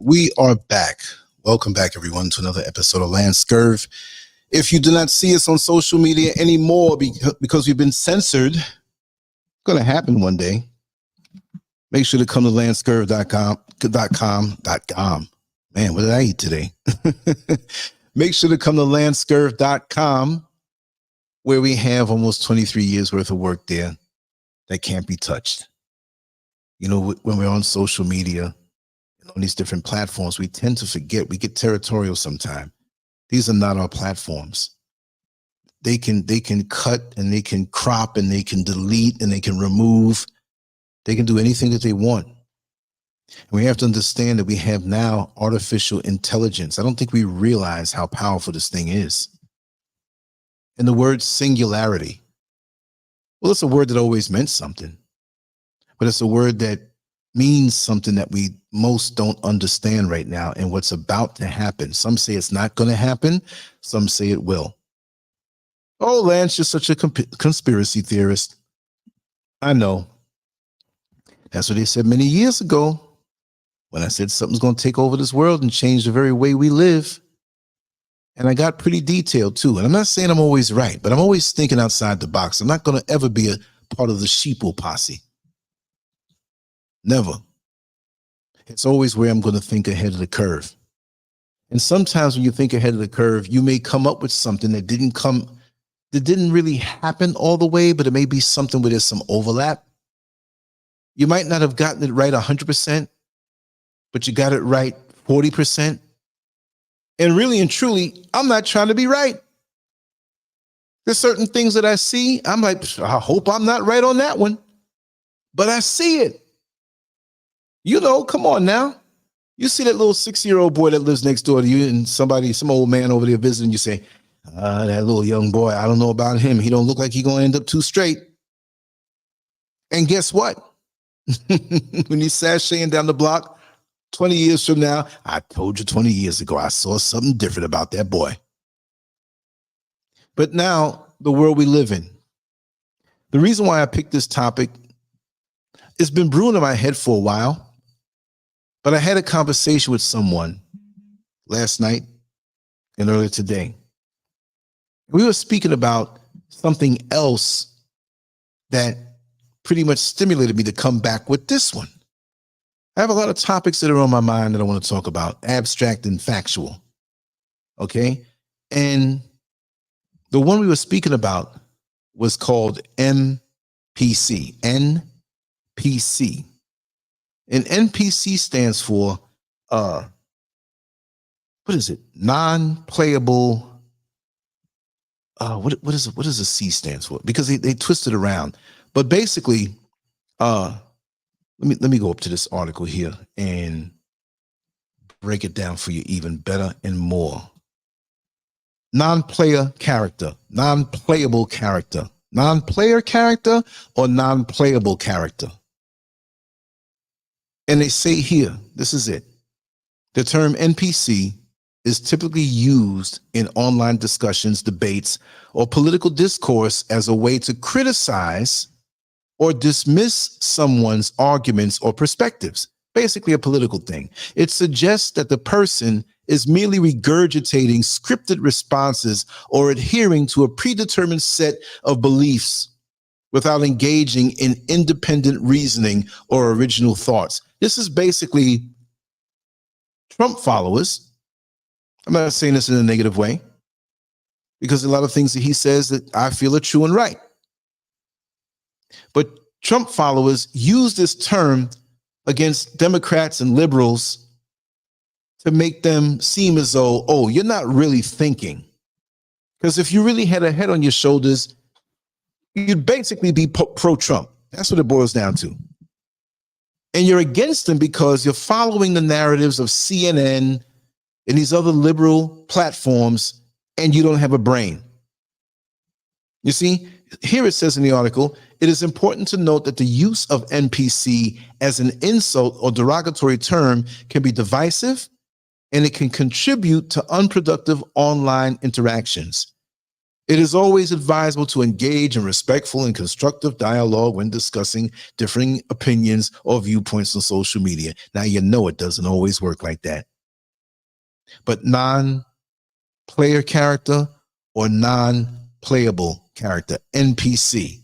We are back. Welcome back, everyone, to another episode of Lancescurv. If you do not see us on social media anymore because we've been censored, it's going to happen one day. Make sure to come to Lancescurv.com. Man, what did I eat today? Make sure to come to Lancescurv.com, where we have almost 23 years worth of work there that can't be touched. You know, when we're on social media, on these different platforms, we tend to forget. We get territorial sometimes. These are not our platforms. They can cut and they can crop and they can delete and they can remove. They can do anything that they want. And we have to understand that we have now artificial intelligence. I don't think we realize how powerful this thing is. And the word singularity, well, it's a word that always meant something, but it's a word that means something that we most don't understand right now and what's about to happen. Some say it's not going to happen. Some say it will. Oh, Lance, you're such a conspiracy theorist. I know. That's what they said many years ago when I said something's going to take over this world and change the very way we live. And I got pretty detailed too. And I'm not saying I'm always right, but I'm always thinking outside the box. I'm not going to ever be a part of the sheeple posse. Never. It's always where I'm going to think ahead of the curve. And sometimes when you think ahead of the curve, you may come up with something that didn't really happen all the way, but it may be something where there's some overlap. You might not have gotten it right 100%, but you got it right 40%. And really and truly, I'm not trying to be right. There's certain things that I see. I'm like, I hope I'm not right on that one, but I see it. You know, come on now. You see that little 6-year-old boy that lives next door to you and some old man over there visiting, you say, that little young boy, I don't know about him. He don't look like he's going to end up too straight. And guess what? When he's sashaying down the block 20 years from now, I told you 20 years ago, I saw something different about that boy. But now, the world we live in. The reason why I picked this topic, it's been brewing in my head for a while. But I had a conversation with someone last night and earlier today. We were speaking about something else that pretty much stimulated me to come back with this one. I have a lot of topics that are on my mind that I want to talk about, abstract and factual. Okay? And the one we were speaking about was called NPC. NPC. And NPC stands for, what is it? Non-playable. What does the C stands for? Because they twist it around. But basically, let me go up to this article here and break it down for you even better and more. Non-player character, non-playable character, non-player character, or non-playable character. And they say here, this is it. The term NPC is typically used in online discussions, debates, or political discourse as a way to criticize or dismiss someone's arguments or perspectives. Basically a political thing. It suggests that the person is merely regurgitating scripted responses or adhering to a predetermined set of beliefs without engaging in independent reasoning or original thoughts. This is basically Trump followers. I'm not saying this in a negative way, because a lot of things that he says that I feel are true and right. But Trump followers use this term against Democrats and liberals to make them seem as though, oh, you're not really thinking. Because if you really had a head on your shoulders, you'd basically be pro-Trump. That's what it boils down to. And you're against them because you're following the narratives of CNN and these other liberal platforms, and you don't have a brain. You see, here it says in the article, it is important to note that the use of NPC as an insult or derogatory term can be divisive, and it can contribute to unproductive online interactions. It is always advisable to engage in respectful and constructive dialogue when discussing differing opinions or viewpoints on social media. Now, you know it doesn't always work like that. But non-player character or non-playable character, NPC.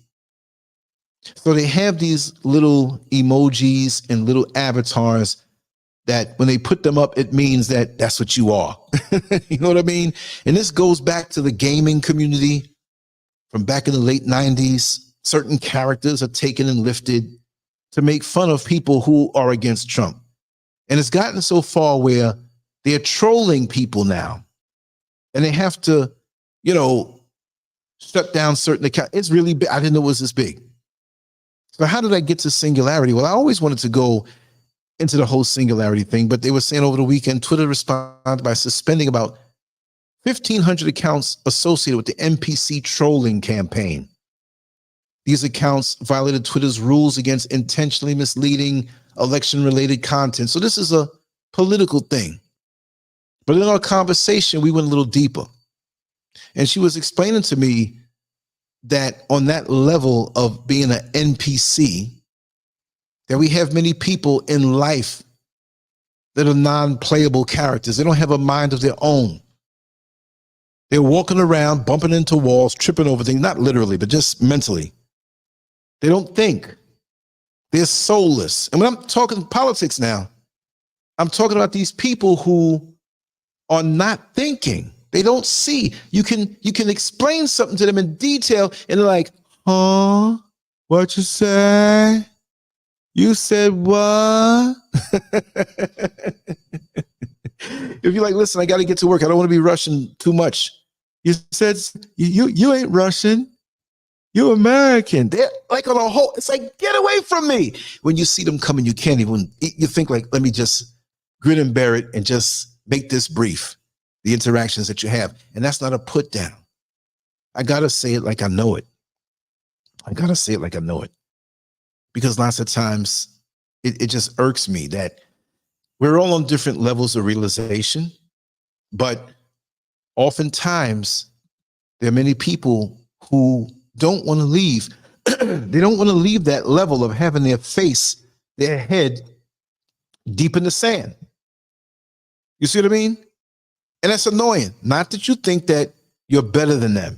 So they have these little emojis and little avatars that when they put them up, it means that that's what you are. You know what I mean? And this goes back to the gaming community from back in the late 90s. Certain characters are taken and lifted to make fun of people who are against Trump. And it's gotten so far where they're trolling people now. And they have to, you know, shut down certain accounts. It's really big. I didn't know it was this big. So how did I get to Singularity? Well, I always wanted to go into the whole Singularity thing, but they were saying over the weekend, Twitter responded by suspending about 1,500 accounts associated with the NPC trolling campaign. These accounts violated Twitter's rules against intentionally misleading election-related content. So this is a political thing. But in our conversation, we went a little deeper. And she was explaining to me that on that level of being an NPC, that we have many people in life that are non-playable characters. They don't have a mind of their own. They're walking around, bumping into walls, tripping over things, not literally, but just mentally. They don't think. They're soulless. And when I'm talking politics now, I'm talking about these people who are not thinking. They don't see. You can explain something to them in detail, and they're like, huh? What you say? You said what? If you're like, listen, I got to get to work. I don't want to be rushing too much. You said you ain't Russian. You're American. They're like on a whole. It's like, get away from me. When you see them coming, you can't even. You think like, let me just grin and bear it and just make this brief. The interactions that you have, and that's not a put down. I gotta say it like I know it. I gotta say it like I know it, because lots of times it just irks me that we're all on different levels of realization, but oftentimes there are many people who don't want to leave. They don't want to leave that level of having their face, their head deep in the sand. You see what I mean? And that's annoying. Not that you think that you're better than them.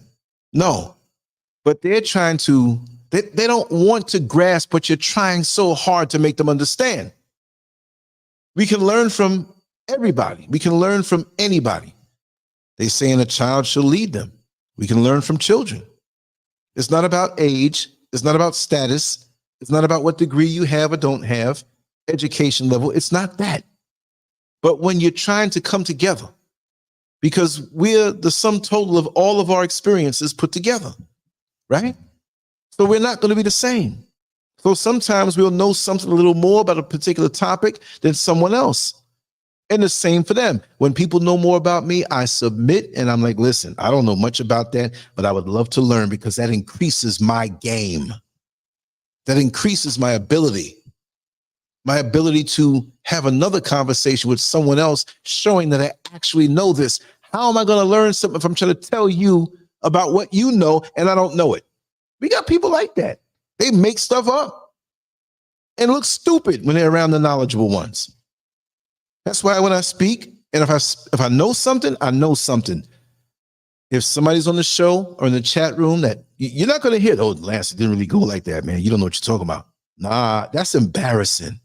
No. But they're trying to, they don't want to grasp, but you're trying so hard to make them understand. We can learn from everybody. We can learn from anybody. They say a child shall lead them. We can learn from children. It's not about age. It's not about status. It's not about what degree you have or don't have, education level. It's not that. But when you're trying to come together, because we're the sum total of all of our experiences put together, right? So we're not going to be the same. So sometimes we'll know something a little more about a particular topic than someone else. And the same for them. When people know more about me, I submit and I'm like, listen, I don't know much about that, but I would love to learn, because that increases my game. That increases my ability to have another conversation with someone else, showing that I actually know this. How am I going to learn something if I'm trying to tell you about what you know and I don't know it? We got people like that. They make stuff up and look stupid when they're around the knowledgeable ones. That's why when I speak, and if I know something, I know something. If somebody's on the show or in the chat room that you're not going to hear, oh, Lance, it didn't really go like that, man. You don't know what you're talking about. Nah, that's embarrassing.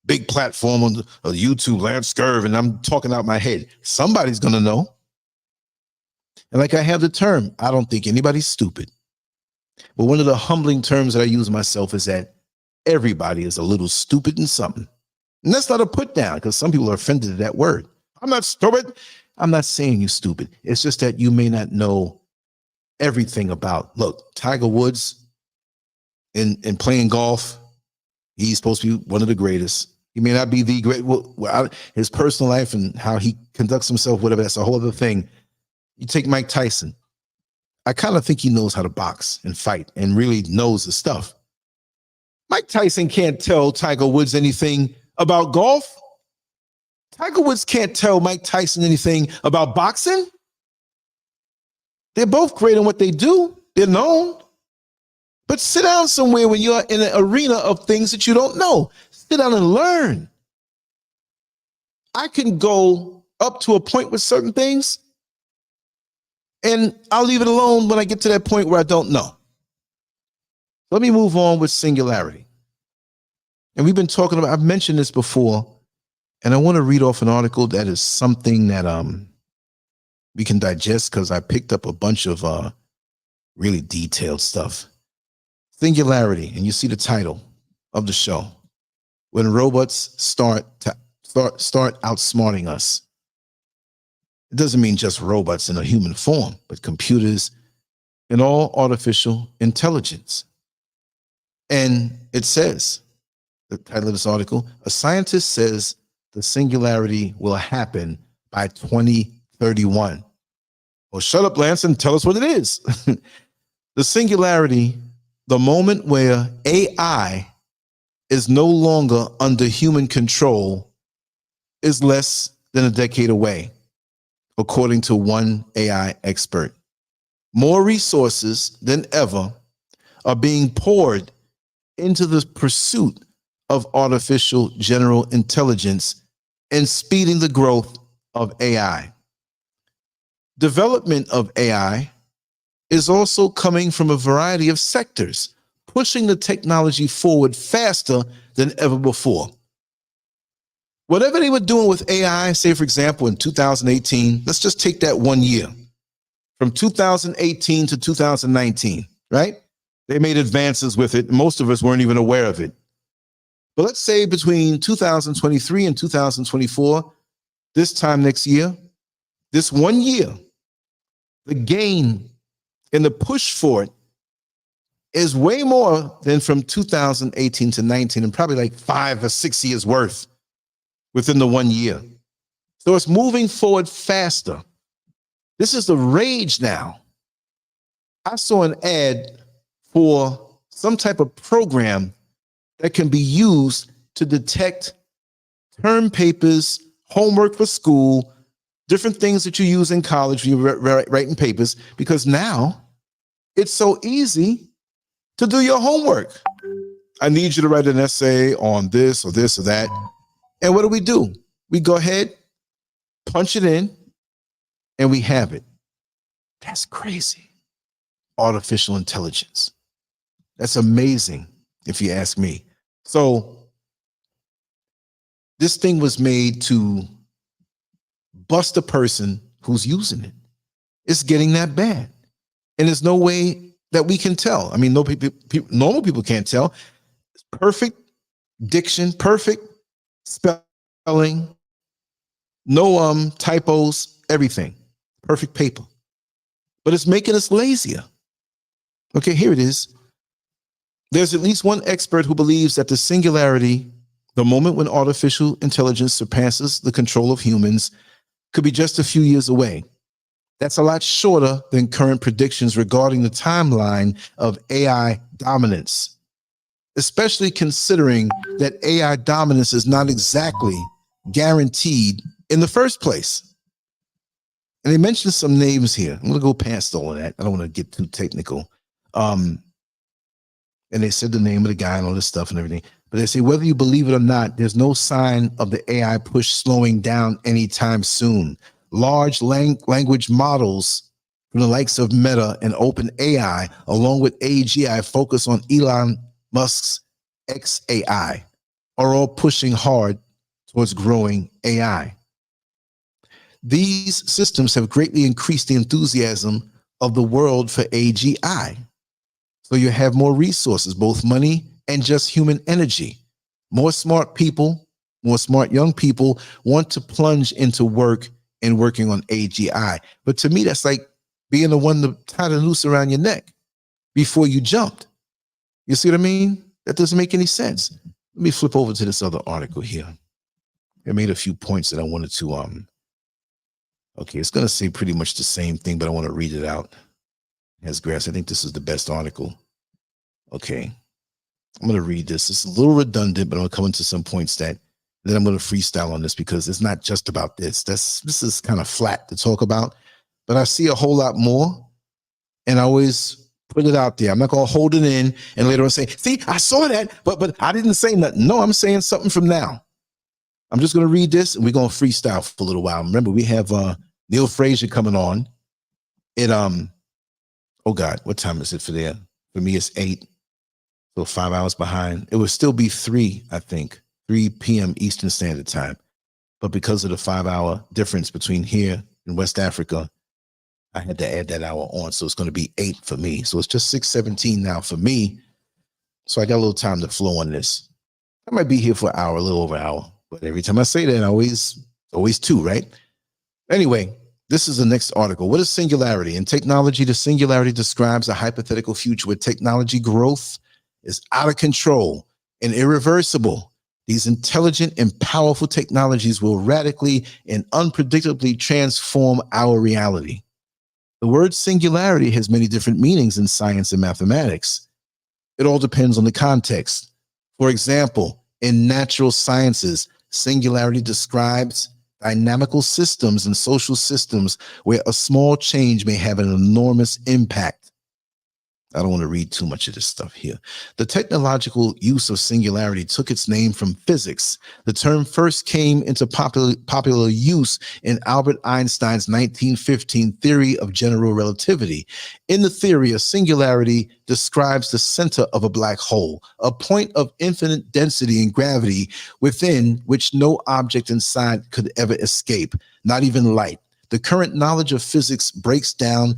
Big platform on YouTube, Lancescurv, and I'm talking out my head. Somebody's going to know. And like I have the term, I don't think anybody's stupid. But one of the humbling terms that I use myself is that everybody is a little stupid in something. And that's not a put down, because some people are offended at that word. I'm not stupid. I'm not saying you're stupid. It's just that you may not know everything about, look, Tiger Woods in playing golf, he's supposed to be one of the greatest. He may not be the great, his personal life and how he conducts himself, whatever, that's a whole other thing. You take Mike Tyson. I kind of think he knows how to box and fight and really knows the stuff. Mike Tyson can't tell Tiger Woods anything about golf. Tiger Woods can't tell Mike Tyson anything about boxing. They're both great in what they do. They're known. But sit down somewhere when you're in an arena of things that you don't know. Sit down and learn. I can go up to a point with certain things, and I'll leave it alone when I get to that point where I don't know. Let me move on with Singularity. And we've been talking about, I've mentioned this before, and I want to read off an article that is something that we can digest, because I picked up a bunch of really detailed stuff. Singularity, and you see the title of the show, when robots start outsmarting us. It doesn't mean just robots in a human form, but computers and all artificial intelligence. And it says, the title of this article, a scientist says the singularity will happen by 2031. Well, shut up, Lance, and tell us what it is. The singularity, the moment where AI is no longer under human control, is less than a decade away, according to one AI expert. More resources than ever are being poured into the pursuit of artificial general intelligence and speeding the growth of AI. Development of AI is also coming from a variety of sectors, pushing the technology forward faster than ever before. Whatever they were doing with AI, say, for example, in 2018, let's just take that 1 year. From 2018 to 2019, right? They made advances with it. Most of us weren't even aware of it. But let's say between 2023 and 2024, this time next year, this 1 year, the gain and the push for it is way more than from 2018 to 19, and probably like 5 or 6 years worth within the 1 year. So it's moving forward faster. This is the rage now. I saw an ad for some type of program that can be used to detect term papers, homework for school, different things that you use in college when you're writing papers, because now it's so easy to do your homework. I need you to write an essay on this or this or that. And what do? We go ahead, punch it in, and we have it. That's crazy. Artificial intelligence. That's amazing, if you ask me. So this thing was made to bust a person who's using it. It's getting that bad. And there's no way that we can tell. I mean, normal people can't tell. It's perfect diction, perfect spelling, no typos, everything. Perfect paper. But it's making us lazier. Okay, here it is. There's at least one expert who believes that the singularity, the moment when artificial intelligence surpasses the control of humans, could be just a few years away. That's a lot shorter than current predictions regarding the timeline of AI dominance, especially considering that AI dominance is not exactly guaranteed in the first place. And they mentioned some names here. I'm going to go past all of that. I don't want to get too technical. And they said the name of the guy and all this stuff and everything. But they say, whether you believe it or not, there's no sign of the AI push slowing down anytime soon. Large language models from the likes of Meta and OpenAI, along with AGI, focus on Elon Musk's XAI, are all pushing hard towards growing AI. These systems have greatly increased the enthusiasm of the world for AGI. So you have more resources, both money and just human energy. More smart people, more smart young people want to plunge into work and working on AGI. But to me, that's like being the one to tie the noose around your neck before you jumped. You see what I mean? That doesn't make any sense. Let me flip over to this other article here. I made a few points that I wanted to, okay, it's going to say pretty much the same thing, but I want to read it out as grass. I think this is the best article. Okay, I'm going to read this. It's a little redundant, but I'm going to come into some points that then I'm going to freestyle on this, because it's not just about this. This is kind of flat to talk about, but I see a whole lot more and I always put it out there. I'm not going to hold it in and later on say, see, I saw that, but I didn't say nothing. No, I'm saying something from now. I'm just going to read this and we're going to freestyle for a little while. Remember, we have Neil Frazier coming on. Oh God, what time is it for there? For me, it's 8. So 5 hours behind. It would still be 3, I think, 3 p.m. Eastern Standard Time. But because of the 5-hour difference between here and West Africa, I had to add that hour on. So it's going to be 8 for me. So it's just 6:17 now for me. So I got a little time to flow on this. I might be here for an hour, a little over an hour. But every time I say that, I always 2, right? Anyway, this is the next article. What is singularity? In technology, the singularity describes a hypothetical future where technology growth is out of control and irreversible. These intelligent and powerful technologies will radically and unpredictably transform our reality. The word singularity has many different meanings in science and mathematics. It all depends on the context. For example, in natural sciences, singularity describes dynamical systems and social systems where a small change may have an enormous impact. I don't want to read too much of this stuff here. The technological use of singularity took its name from physics. The term first came into popular use in Albert Einstein's 1915 theory of general relativity. In the theory, a singularity describes the center of a black hole, a point of infinite density and gravity within which no object inside could ever escape, not even light. The current knowledge of physics breaks down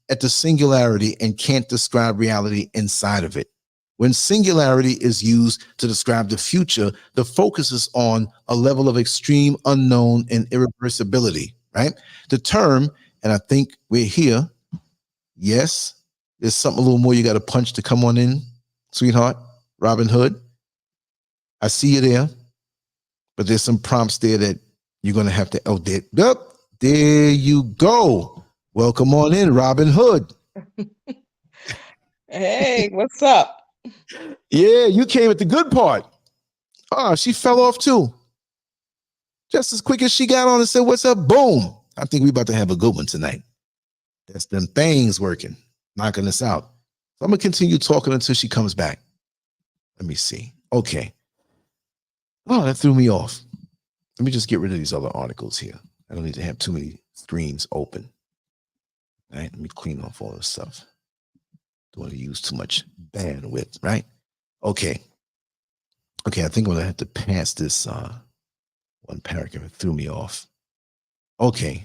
at the singularity and can't describe reality inside of it. When singularity is used to describe the future, the focus is on a level of extreme unknown and irreversibility, right? The term, and I think we're here. Yes, there's something a little more you got to punch to come on in, sweetheart. Robin Hood, I see you there, but there's some prompts there that you're going to have to, oh, there you go. Welcome on in, Robin Hood. Hey, what's up? Yeah, you came at the good part. Oh, she fell off too. Just as quick as she got on and said, what's up? Boom. I think we about to have a good one tonight. That's them things working, knocking us out. So I'm going to continue talking until she comes back. Let me see. Okay. Oh, that threw me off. Let me just get rid of these other articles here. I don't need to have too many screens open. All right, let me clean off all this stuff. Don't want to use too much bandwidth, right? Okay. Okay, I think I'm going to have to pass this one paragraph. It threw me off. Okay.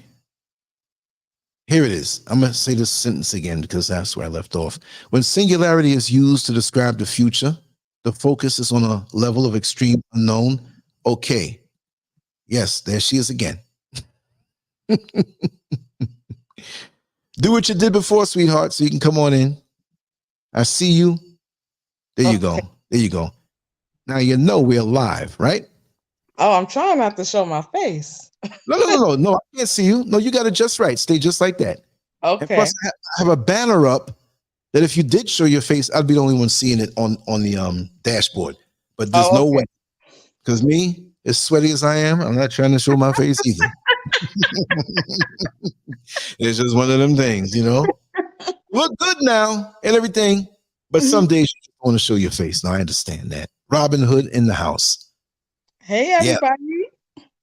Here it is. I'm going to say this sentence again because that's where I left off. When singularity is used to describe the future, the focus is on a level of extreme unknown. Okay. Yes, there she is again. Do what you did before, sweetheart, so you can come on in. I see you. There you go. There you go. Now you know we're live, right? Oh, I'm trying not to show my face. No, I can't see you. No, you got it just right. Stay just like that. Okay. And plus, I have a banner up that if you did show your face, I'd be the only one seeing it on the dashboard. But there's no way. Because me, as sweaty as I am, I'm not trying to show my face either. It's just one of them things, you know. Look good now and everything, but some days you want to show your face. Now I understand that. Robin Hood in the house. Hey, everybody.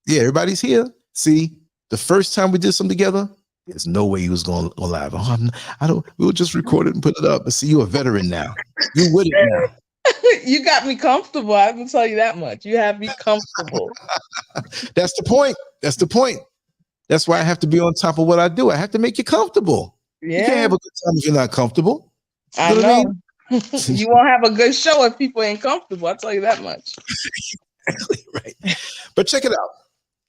Yeah, everybody's here. See, the first time we did something together, there's no way you was going to go live. We'll just record it and put it up. But see, you're a veteran now. You with it now. You got me comfortable. I can tell you that much. You have me comfortable. That's the point. That's the point. That's why I have to be on top of what I do. I have to make you comfortable. Yeah. You can't have a good time if you're not comfortable. I know. I mean? You won't have a good show if people ain't comfortable. I'll tell you that much. Exactly right. But check it out.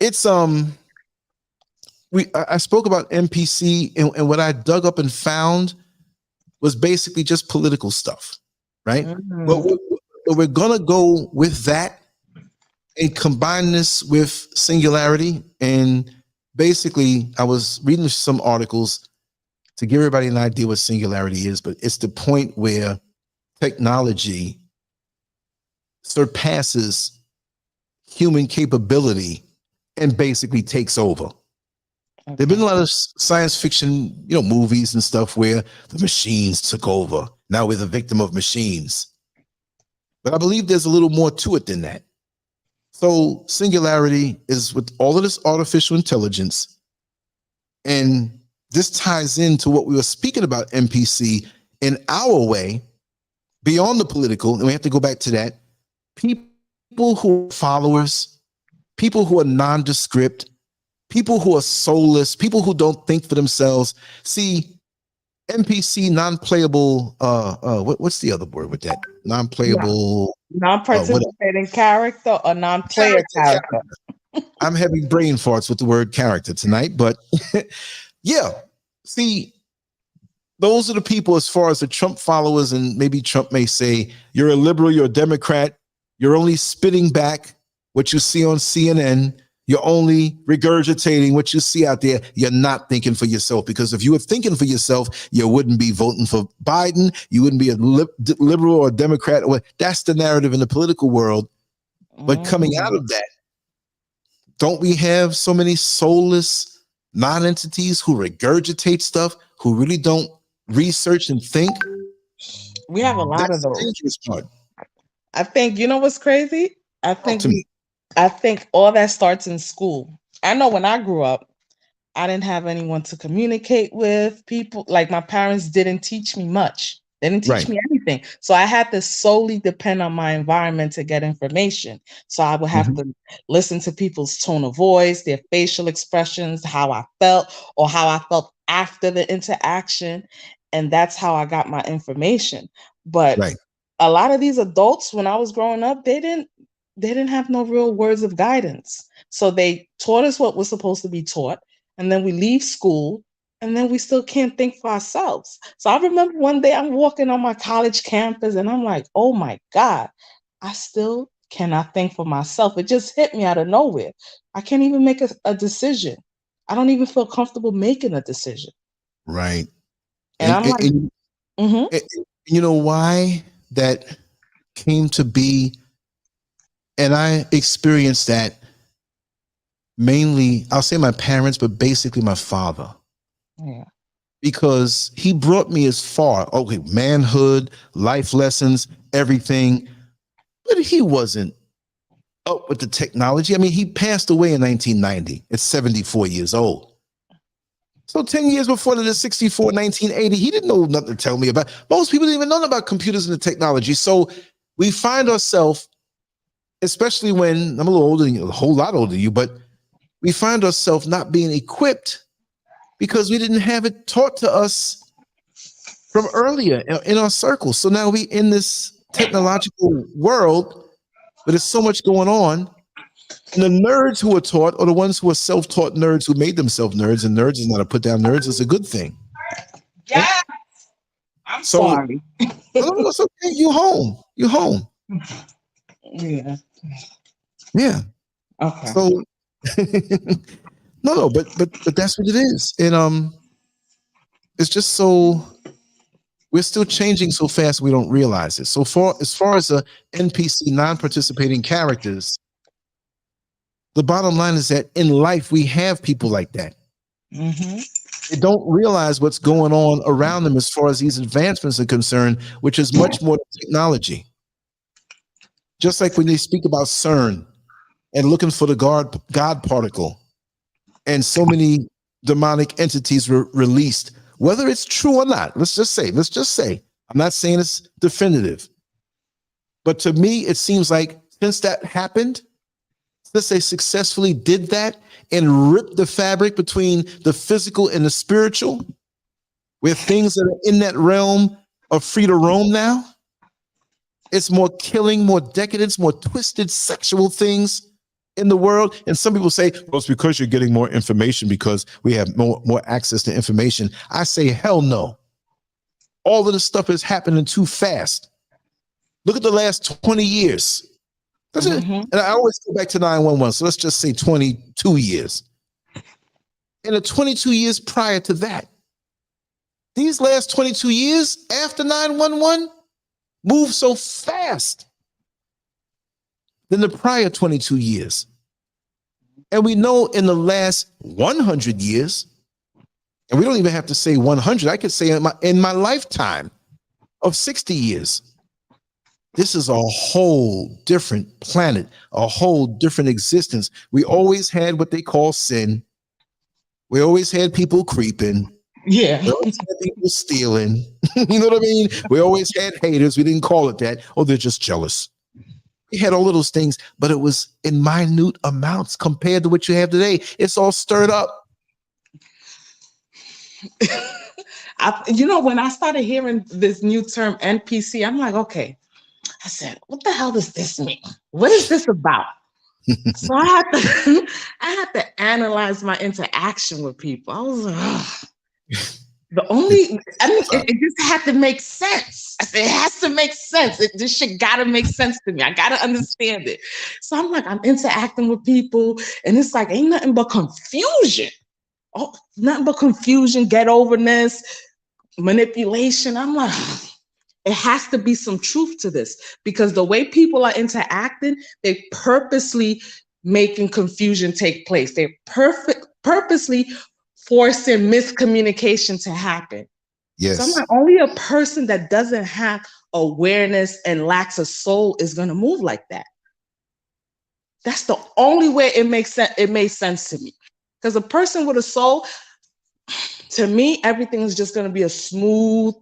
It's I spoke about NPC and what I dug up and found was basically just political stuff, right? Mm-hmm. But we're gonna go with that and combine this with singularity. And basically, I was reading some articles to give everybody an idea what singularity is, but it's the point where technology surpasses human capability and basically takes over. There've been a lot of science fiction, movies and stuff where the machines took over. Now we're the victim of machines. But I believe there's a little more to it than that. So Singularity is with all of this artificial intelligence, and this ties into what we were speaking about NPC in our way, beyond the political, and we have to go back to that. People who are followers, people who are nondescript, people who are soulless, people who don't think for themselves. See, NPC, non-playable, what's the other word with that? Non-playable, non-participating character or non-player character. I'm having brain farts with the word character tonight, but yeah. See, those are the people, as far as the Trump followers, and maybe Trump may say, you're a liberal, you're a Democrat, you're only spitting back what you see on CNN. You're only regurgitating what you see out there. You're not thinking for yourself, because if you were thinking for yourself, you wouldn't be voting for Biden. You wouldn't be a liberal or a Democrat. That's the narrative in the political world. But coming out of that, don't we have so many soulless non-entities who regurgitate stuff, who really don't research and think? We have a lot of those. Dangerous part. I think, you know what's crazy? I think all that starts in school. I know when I grew up, I didn't have anyone to communicate with. People, like my parents, didn't teach me much. They didn't teach me anything. So I had to solely depend on my environment to get information. So I would have to listen to people's tone of voice, their facial expressions, how I felt, or how I felt after the interaction. And that's how I got my information. But a lot of these adults, when I was growing up, they didn't have no real words of guidance. So they taught us what was supposed to be taught, and then we leave school, and then we still can't think for ourselves. So I remember one day I'm walking on my college campus, and I'm like, oh my God, I still cannot think for myself. It just hit me out of nowhere. I can't even make a decision. I don't even feel comfortable making a decision. Right. And I'm like, you know why that came to be? And I experienced that mainly, I'll say my parents, but basically my father. Yeah. Because he brought me as far, manhood, life lessons, everything. But he wasn't up with the technology. I mean, he passed away in 1990 at 74 years old. So 10 years before that, at 64, 1980, he didn't know nothing to tell me about. Most people didn't even know about computers and the technology. So we find ourselves, especially when I'm a little older than you, a whole lot older than you, but we find ourselves not being equipped because we didn't have it taught to us from earlier in our circles. So now we in this technological world, but there's so much going on. And the nerds who are taught are the ones who are self-taught nerds who made themselves nerds, and nerds is not a put down. Nerds is a good thing. Yeah. I'm sorry. No, it's okay. You home. You home. Yeah. Yeah. Okay. So no, but that's what it is. And it's just so we're still changing so fast we don't realize it. So as far as the NPC, non-participating characters, the bottom line is that in life we have people like that. They don't realize what's going on around them as far as these advancements are concerned, which is much more technology. Just like when they speak about CERN and looking for the God particle, and so many demonic entities were released, whether it's true or not. Let's just say, I'm not saying it's definitive, but to me, it seems like since that happened, since they successfully did that and ripped the fabric between the physical and the spiritual, where things that are in that realm are free to roam now, it's more killing, more decadence, more twisted sexual things in the world. And some people say, well, it's because you're getting more information, because we have more access to information. I say, hell no. All of this stuff is happening too fast. Look at the last 20 years. That's it. And I always go back to 911. So let's just say 22 years. And the 22 years prior to that, these last 22 years after 911 moved so fast than the prior 22 years. And we know in the last 100 years, and we don't even have to say 100, I could say in my lifetime of 60 years, this is a whole different planet, a whole different existence. We always had what they call sin. We always had people creeping. Yeah. We always had people stealing. You know what I mean? We always had haters. We didn't call it that. Oh, they're just jealous. We had all of those things, but it was in minute amounts compared to what you have today. It's all stirred up. When I started hearing this new term NPC, I'm like, okay. I said, what the hell does this mean? What is this about? So I had to analyze my interaction with people. I was like, it just had to make sense. I said, it has to make sense. This shit gotta make sense to me. I gotta understand it. So I'm like, I'm interacting with people, and it's like, ain't nothing but confusion. Oh, nothing but confusion, get overness, manipulation. I'm like, it has to be some truth to this, because the way people are interacting, they purposely making confusion take place. They're purposely forcing miscommunication to happen. Yes. So I'm like, only a person that doesn't have awareness and lacks a soul is going to move like that. That's the only way it makes sense. It made sense to me, because a person with a soul, to me, everything is just going to be a smooth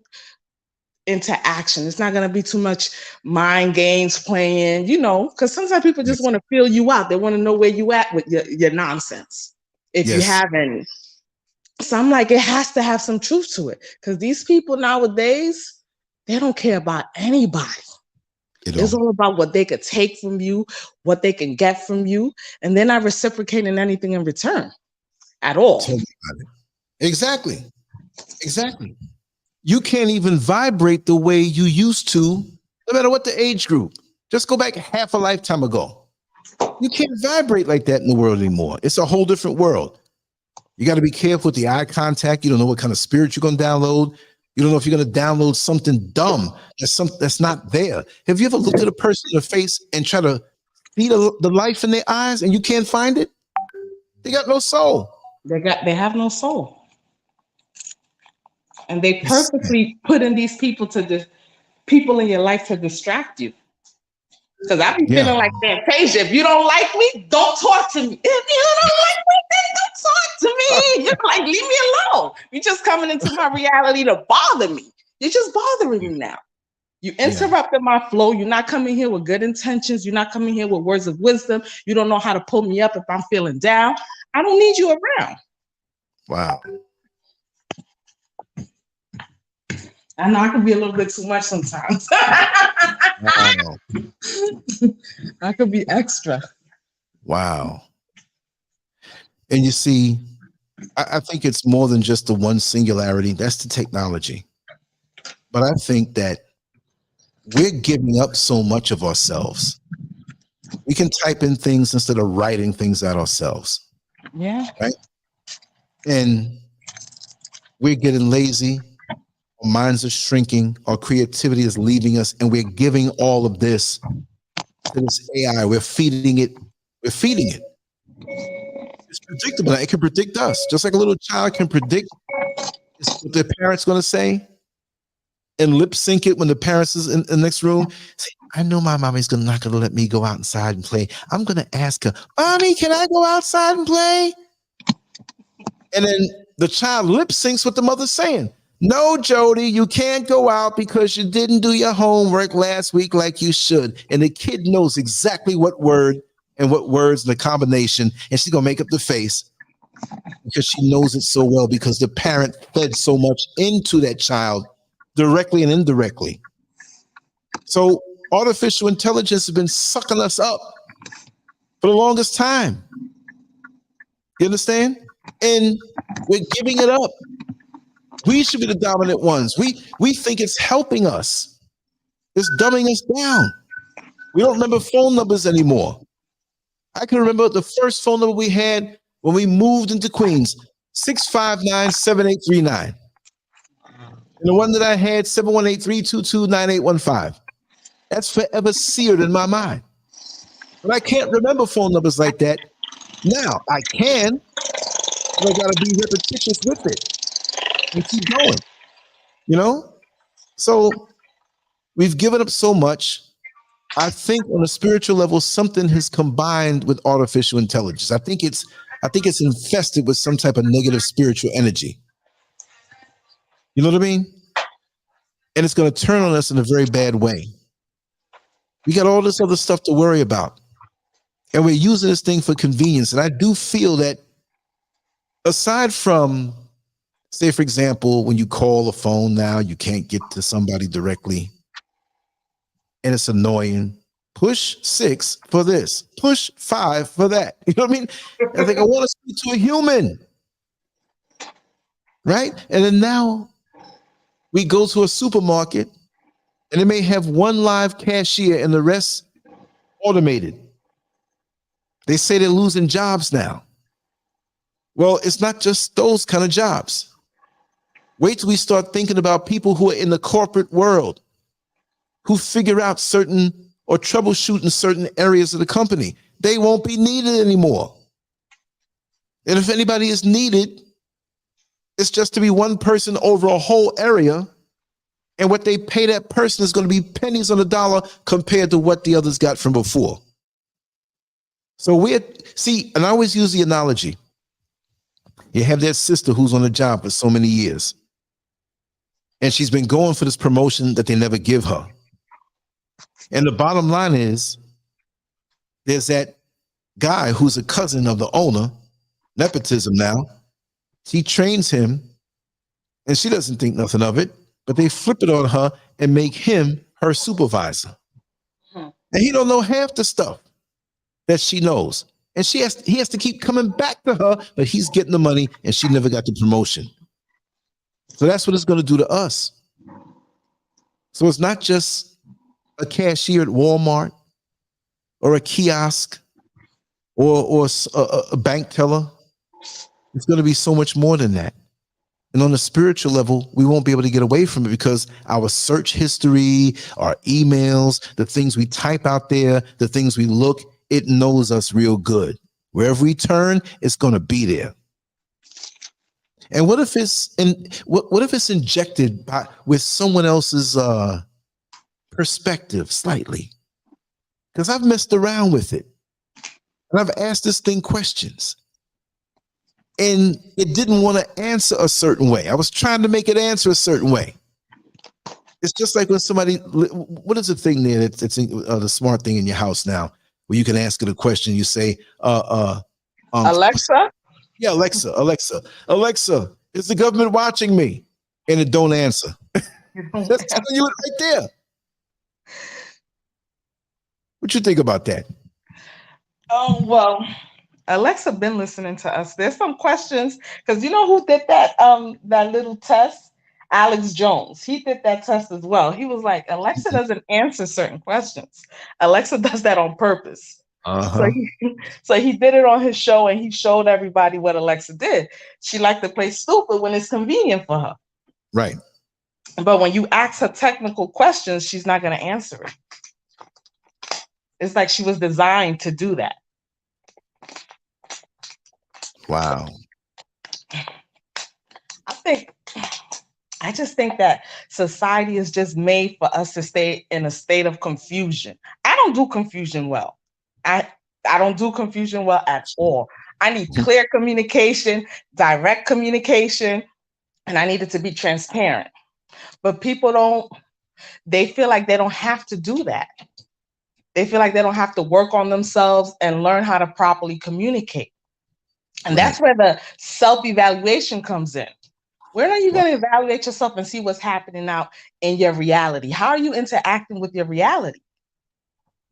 interaction. It's not going to be too much mind games playing, because sometimes people just want to feel you out. They want to know where you at with your nonsense, if you have any. So I'm like, it has to have some truth to it, because these people nowadays, they don't care about anybody. It's all about what they could take from you, what they can get from you, and they're not reciprocating anything in return at all. Exactly. You can't even vibrate the way you used to, no matter what the age group. Just go back half a lifetime ago. You can't vibrate like that in the world anymore. It's a whole different world. You got to be careful with the eye contact. You don't know what kind of spirit you're going to download. You don't know if you're going to download something dumb that's not there. Have you ever looked at a person in the face and try to see the life in their eyes and you can't find it? They got no soul. They have no soul. And they purposely put in these people people in your life to distract you. Because I be feeling like Fantasia. If you don't like me, don't talk to me. If you don't like me, then don't talk to me. You're like, leave me alone. You're just coming into my reality to bother me. You're just bothering me now. You interrupted my flow. You're not coming here with good intentions. You're not coming here with words of wisdom. You don't know how to pull me up if I'm feeling down. I don't need you around. Wow. I know I can be a little bit too much sometimes. Wow. I could be extra. Wow. And you see, I think it's more than just the one singularity. That's the technology. But I think that we're giving up so much of ourselves. We can type in things instead of writing things out ourselves. Yeah. Right? And we're getting lazy. Our minds are shrinking. Our creativity is leaving us. And we're giving all of this to this AI. We're feeding it. It's predictable. It can predict us. Just like a little child can predict what their parents going to say and lip sync it when the parents is in the next room. Say, I know my mommy's not going to let me go out inside and play. I'm going to ask her, Mommy, can I go outside and play? And then the child lip syncs what the mother's saying. No, Jody, you can't go out because you didn't do your homework last week like you should. And the kid knows exactly what word and what words and the combination, and she's going to make up the face because she knows it so well, because the parent fed so much into that child directly and indirectly. So artificial intelligence has been sucking us up for the longest time. You understand? And we're giving it up. We should be the dominant ones. We think it's helping us. It's dumbing us down. We don't remember phone numbers anymore. I can remember the first phone number we had when we moved into Queens, 659-7839. And the one that I had, 718-322-9815. That's forever seared in my mind. But I can't remember phone numbers like that Now I can, but I gotta be repetitious with it and keep going. You know? So we've given up so much. I think on a spiritual level, something has combined with artificial intelligence. I think it's infested with some type of negative spiritual energy. You know what I mean? And it's going to turn on us in a very bad way. We got all this other stuff to worry about. And we're using this thing for convenience. And I do feel that aside from, say, for example, when you call a phone now, you can't get to somebody directly. And it's annoying. Push 6 for this. Push 5 for that. You know what I mean? I think I want to speak to a human. Right? And then now we go to a supermarket and they may have one live cashier and the rest automated. They say they're losing jobs now. Well, it's not just those kind of jobs. Wait till we start thinking about people who are in the corporate world, who figure out certain or troubleshoot in certain areas of the company. They won't be needed anymore. And if anybody is needed, it's just to be one person over a whole area. And what they pay that person is going to be pennies on the dollar compared to what the others got from before. So see, and I always use the analogy. You have that sister who's on the job for so many years. And she's been going for this promotion that they never give her. And the bottom line is, there's that guy who's a cousin of the owner, nepotism now. She trains him, and she doesn't think nothing of it, but they flip it on her and make him her supervisor. And he don't know half the stuff that she knows. And he has to keep coming back to her, but he's getting the money, and she never got the promotion. So that's what it's going to do to us. So it's not just a cashier at Walmart or a kiosk or a bank teller. It's going to be so much more than that. And on a spiritual level, we won't be able to get away from it because our search history, our emails, the things we type out there, the things we look, it knows us real good. Wherever we turn, it's going to be there. And what if it's injected with someone else's perspective slightly? Because I've messed around with it. And I've asked this thing questions. And it didn't want to answer a certain way. I was trying to make it answer a certain way. It's just like when somebody, what is the thing there that's the smart thing in your house now, where you can ask it a question, you say, Alexa? Yeah, Alexa, is the government watching me? And it don't answer. That's telling you it right there. What you think about that? Oh, well, Alexa been listening to us. There's some questions, because you know who did that little test? Alex Jones. He did that test as well. He was like, Alexa doesn't answer certain questions. Alexa does that on purpose. So he did it on his show, and he showed everybody what Alexa did. She liked to play stupid when it's convenient for her. Right. But when you ask her technical questions, she's not going to answer it. It's like she was designed to do that. Wow. I just think that society is just made for us to stay in a state of confusion. I don't do confusion well. I don't do confusion well at all. I need clear communication, direct communication, and I need it to be transparent. But people they feel like they don't have to do that. They feel like they don't have to work on themselves and learn how to properly communicate. And that's where the self-evaluation comes in. When are you going to evaluate yourself and see what's happening out in your reality? How are you interacting with your reality?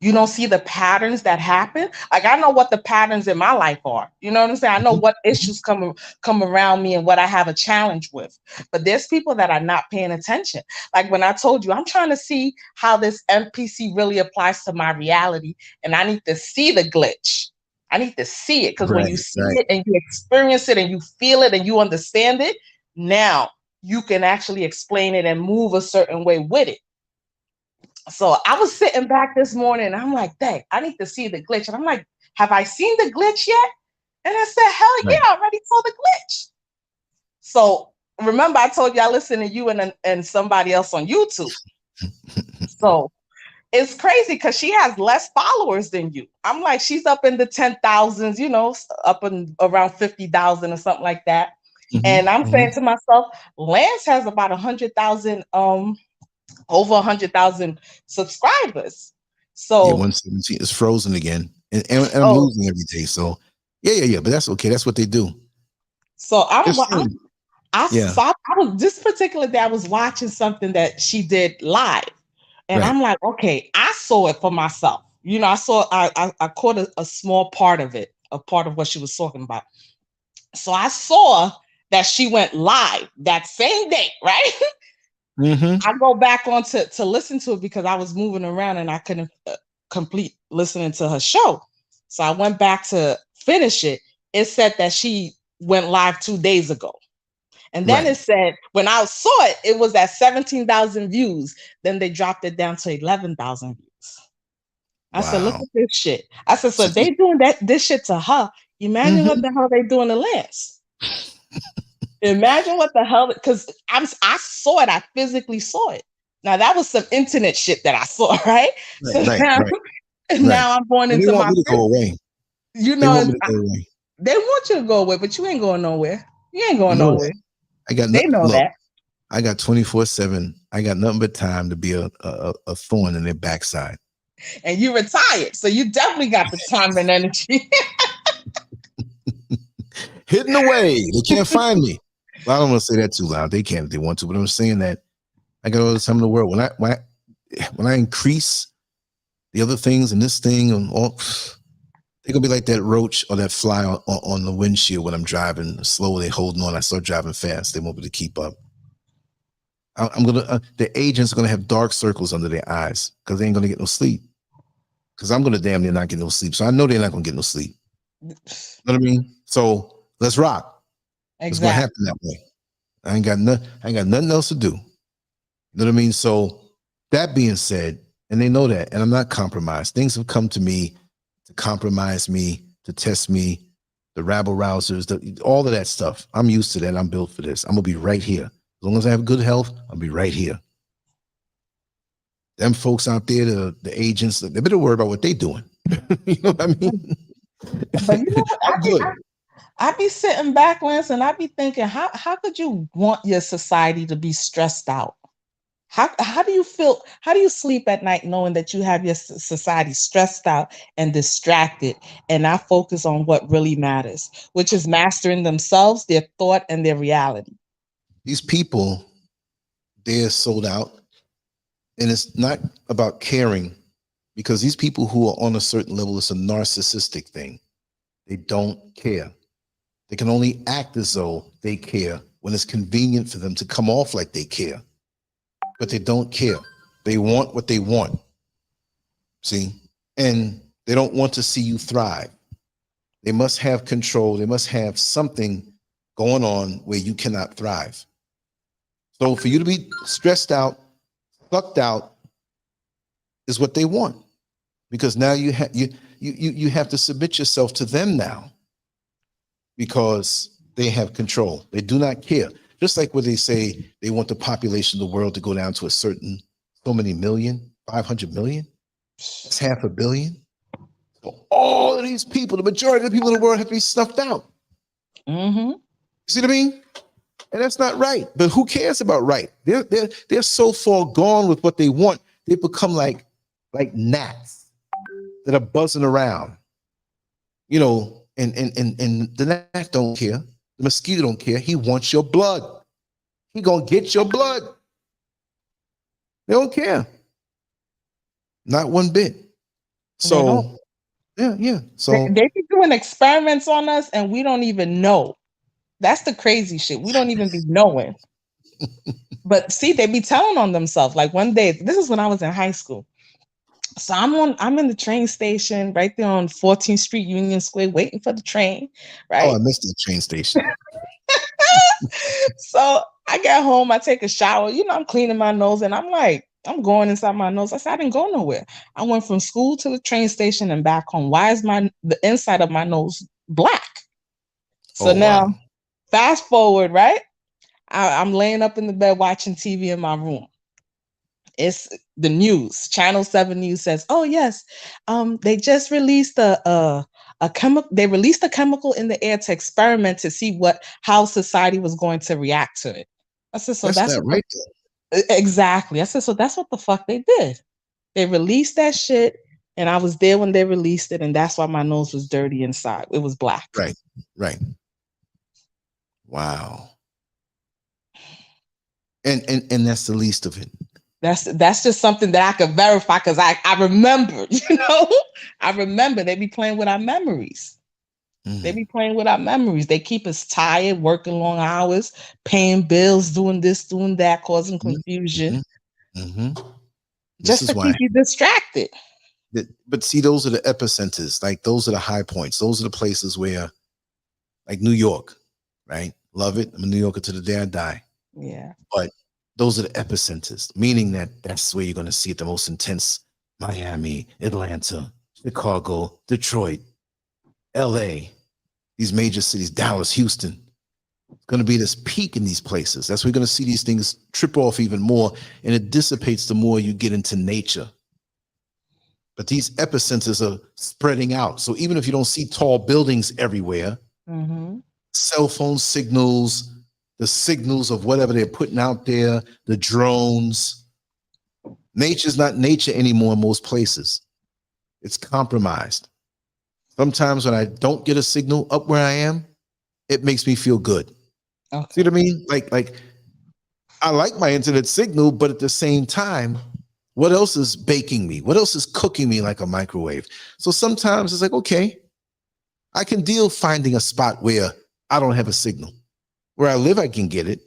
You don't see the patterns that happen. Like, I know what the patterns in my life are. You know what I'm saying? I know what issues come around me and what I have a challenge with. But there's people that are not paying attention. Like when I told you, I'm trying to see how this NPC really applies to my reality. And I need to see the glitch. I need to see it, because when you see it and you experience it and you feel it and you understand it, now you can actually explain it and move a certain way with it. So I was sitting back this morning and I'm like, dang, I need to see the glitch. And I'm like, have I seen the glitch yet? And I said, hell yeah, Right. I already saw the glitch. So remember, I told you I listen to you and somebody else on YouTube. So it's crazy because she has less followers than you. I'm like, she's up in the 10,000s, you know, up in around 50,000 or something like that. And I'm saying to myself, Lance has about 100,000, over 100,000 subscribers. Yeah, So, 117 is frozen again, and I'm oh, losing every day. So yeah. But that's okay. That's what they do. so Just saying. I Yeah. saw, I was this particular day, I was watching something that she did live. And Right. I'm like, okay, I saw it for myself. You know, I caught a small part of it, a part of what she was talking about. So I saw that she went live that same day, right? Mm-hmm. I go back on to listen to it because I was moving around and I couldn't complete listening to her show. So I went back to finish it. It said that she went live 2 days ago. And then Right. it said, when I saw it, it was at 17,000 views. Then they dropped it down to 11,000 views. I said, look Wow. at this shit. I said, so So, they doing this shit to her. Imagine what mm-hmm. the hell they doing to Lance. Imagine what the hell, because I saw it. I physically saw it. Now that was some internet shit that I saw, right? Right. So Right. now, Right. Right. now I'm going And they into want my me to go business. away. You They want know, me to go away. they want you to go away, but you ain't going nowhere. You ain't You going know that. nowhere. I got They know look. that. I got 24/7. I got nothing but time to be a thorn in their backside. And you retired. So you definitely got the time and energy. Hidden away. They can't find me. Well, I don't want to say that too loud. They can if they want to, but I'm saying that I got all the time in the world. When I increase the other things and this thing and all, they're gonna be like that roach or that fly on the windshield when I'm driving slow. They holding on. I start driving fast. They won't be able to keep up. I'm gonna. The agents are gonna have dark circles under their eyes because they ain't gonna get no sleep. Because I'm gonna damn near not get no sleep. So I know they're not gonna get no sleep. You know what I mean? So let's rock. It's gonna Exactly. happen that way. I ain't got nothing else to do. You know what I mean? So that being said, and they know that, and I'm not compromised. Things have come to me to compromise me, to test me, the rabble rousers, all of that stuff. I'm used to that. I'm built for this. I'm gonna be right here. As long as I have good health, I'll be right here. Them folks out there, the agents, they better worry about what they doing. You know what I mean? But you know what? I'm good. I be sitting back, Lance, and I be thinking, how could you want your society to be stressed out? How do you feel? How do you sleep at night knowing that you have your society stressed out and distracted and not focus on what really matters, which is mastering themselves, their thought, and their reality? These people, they're sold out. And it's not about caring because these people who are on a certain level, it's a narcissistic thing. They don't care. They can only act as though they care when it's convenient for them to come off like they care, but they don't care. They want what they want. See? And they don't want to see you thrive. They must have control. They must have something going on where you cannot thrive. So for you to be stressed out, sucked out, is what they want, because now you have to submit yourself to them now because they have control. They do not care. Just like when they say they want the population of the world to go down to a certain so many million, 500 million, that's 500 million. So all of these people, the majority of the people in the world have to be snuffed out. Mm-hmm. You see what I mean? And that's not right. But who cares about right? They're so far gone with what they want. They become like gnats that are buzzing around. You know, and the gnat don't care. The mosquito don't care. He wants your blood. He gonna get your blood. They don't care. Not one bit. They don't. So yeah. So They be doing experiments on us, and we don't even know. That's the crazy shit. We don't even be knowing. But see, they be telling on themselves. Like one day, this is when I was in high school. So I'm in the train station right there on 14th Street, Union Square, waiting for the train, I right? missed the train station. So I get home, I take a shower, I'm cleaning my nose, and I'm like, I'm going inside my nose. I said, I didn't go nowhere. I went from school to the train station and back home. Why is the inside of my nose black? So Oh, now, wow. fast forward, right? I'm laying up in the bed watching TV in my room. It's the news. Channel 7 News says, "Oh yes, they just released a chemical. They released a chemical in the air to experiment to see how society was going to react to it." I said, "So That's that's that what right exactly." I said, "So that's what the fuck they did. They released that shit, and I was there when they released it, and that's why my nose was dirty inside. It was black." there. Right. Right. Wow. And that's the least of it. That's just something that I could verify because I remember, I remember they be playing with our memories. They Mhm. be playing with our memories. They keep us tired, working long hours, paying bills, doing this, doing that, causing Mhm. confusion, Mhm. Mhm. This just is to why. keep you distracted. But see, those are the epicenters. Like those are the high points. Those are the places where, like New York, right? Love it. I'm a New Yorker to the day I die. Yeah. But those are the epicenters, meaning that that's where you're going to see it the most intense. Miami, Atlanta, Chicago, Detroit, LA, these major cities, Dallas, Houston. It's going to be this peak in these places. That's where you're going to see these things trip off even more, and it dissipates the more you get into nature. But these epicenters are spreading out. So even if you don't see tall buildings everywhere, Mm-hmm. cell phone signals, the signals of whatever they're putting out there, the drones, nature's not nature anymore in most places. It's compromised. Sometimes when I don't get a signal up where I am, it makes me feel good. See Okay. what I mean? Like I like my internet signal, but at the same time, what else is baking me? What else is cooking me like a microwave? So sometimes it's like, okay, I can deal finding a spot where I don't have a signal. Where I live, I can get it.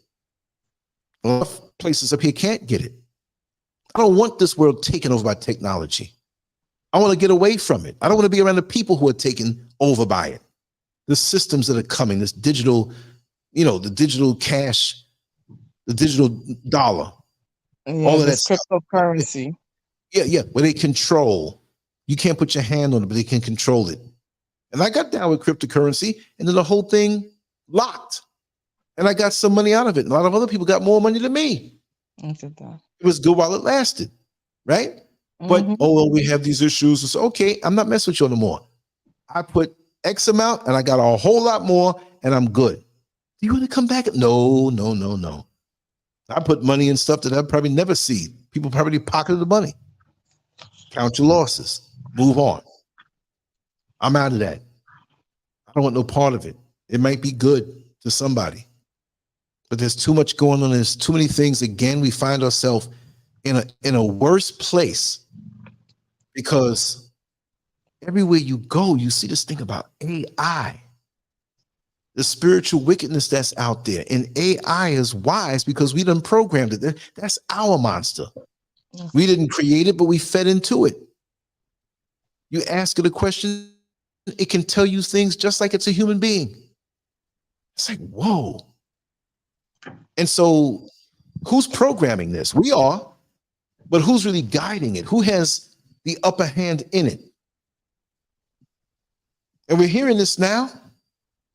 A lot of places up here can't get it. I don't want this world taken over by technology. I want to get away from it. I don't want to be around the people who are taken over by it. The systems that are coming, this digital, the digital cash, the digital dollar, Yeah, all of that this stuff. cryptocurrency. Yeah, where they control. You can't put your hand on it, but they can control it. And I got down with cryptocurrency, and then the whole thing locked. And I got some money out of it. And a lot of other people got more money than me. Look at that. It was good while it lasted, right? But Mm-hmm. oh well, we have these issues. So okay, I'm not messing with you no more. I put X amount, and I got a whole lot more, and I'm good. Do you want to come back? No, no, no, no. I put money in stuff that I probably never see. People probably pocketed the money. Count your losses. Move on. I'm out of that. I don't want no part of it. It might be good to somebody, but there's too much going on. There's too many things. Again, we find ourselves in a worse place because everywhere you go, you see this thing about AI, the spiritual wickedness that's out there. And AI is wise because we done programmed it. That's our monster. We didn't create it, but we fed into it. You ask it a question, it can tell you things just like it's a human being. It's like, whoa. And so who's programming this? We are, but who's really guiding it? Who has the upper hand in it? And we're hearing this now.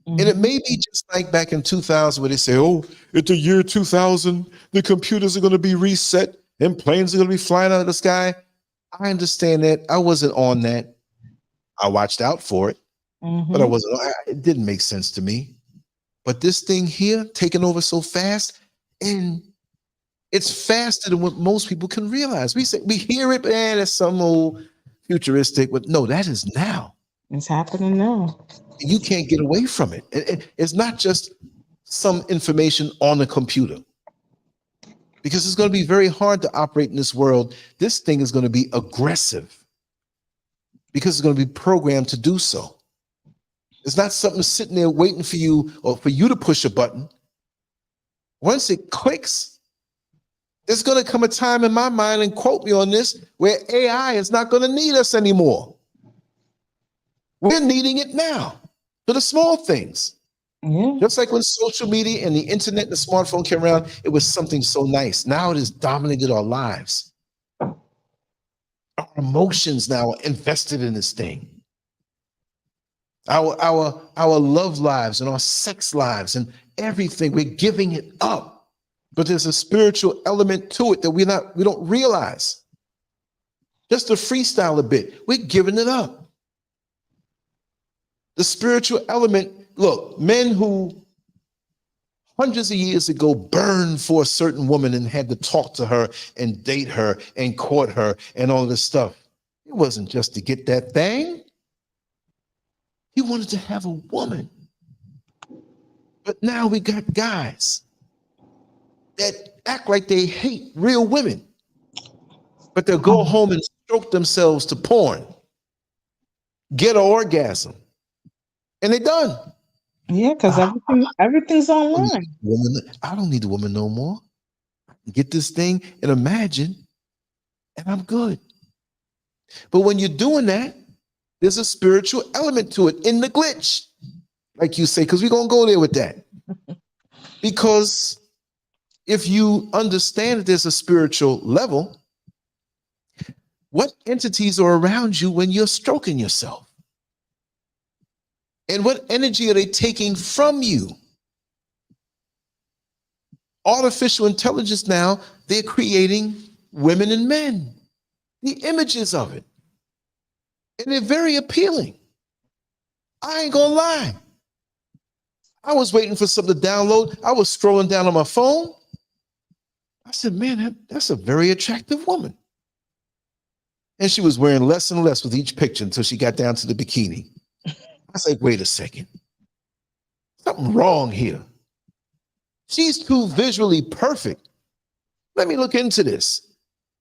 And it may be just like back in 2000 where they say, oh, at the year 2000, the computers are going to be reset and planes are going to be flying out of the sky. I understand that. I wasn't on that. I watched out for it, but Mm-hmm. it didn't make sense to me. But this thing here taking over so fast, and it's faster than what most people can realize. We hear it, man, it's some old futuristic, but no, that is now. It's happening now. You can't get away from it. It's not just some information on the computer because it's going to be very hard to operate in this world. This thing is going to be aggressive because it's going to be programmed to do so. It's not something sitting there waiting for you or for you to push a button. Once it clicks, there's going to come a time in my mind, and quote me on this, where AI is not going to need us anymore. We're needing it now for the small things. Yeah. Just like when social media and the internet and the smartphone came around, it was something so nice. Now it has dominated our lives. Our emotions now are invested in this thing. Our love lives and our sex lives and everything, we're giving it up. But there's a spiritual element to it that we don't realize. Just to freestyle a bit, we're giving it up. The spiritual element, look, men who hundreds of years ago burned for a certain woman and had to talk to her and date her and court her and all this stuff. It wasn't just to get that thing. He wanted to have a woman. But now we got guys that act like they hate real women, but they'll go home and stroke themselves to porn, get an orgasm, and they're done. Yeah, because everything's online. I don't need a woman no more. Get this thing and imagine, and I'm good. But when you're doing that, there's a spiritual element to it in the glitch, like you say, because we're going to go there with that. Because if you understand that there's a spiritual level, what entities are around you when you're stroking yourself? And what energy are they taking from you? Artificial intelligence now, they're creating women and men, the images of it. And they're very appealing. I ain't gonna lie. I was waiting for something to download. I was scrolling down on my phone. I said, man, that's a very attractive woman. And she was wearing less and less with each picture until she got down to the bikini. I said, wait a second. Something wrong here. She's too visually perfect. Let me look into this.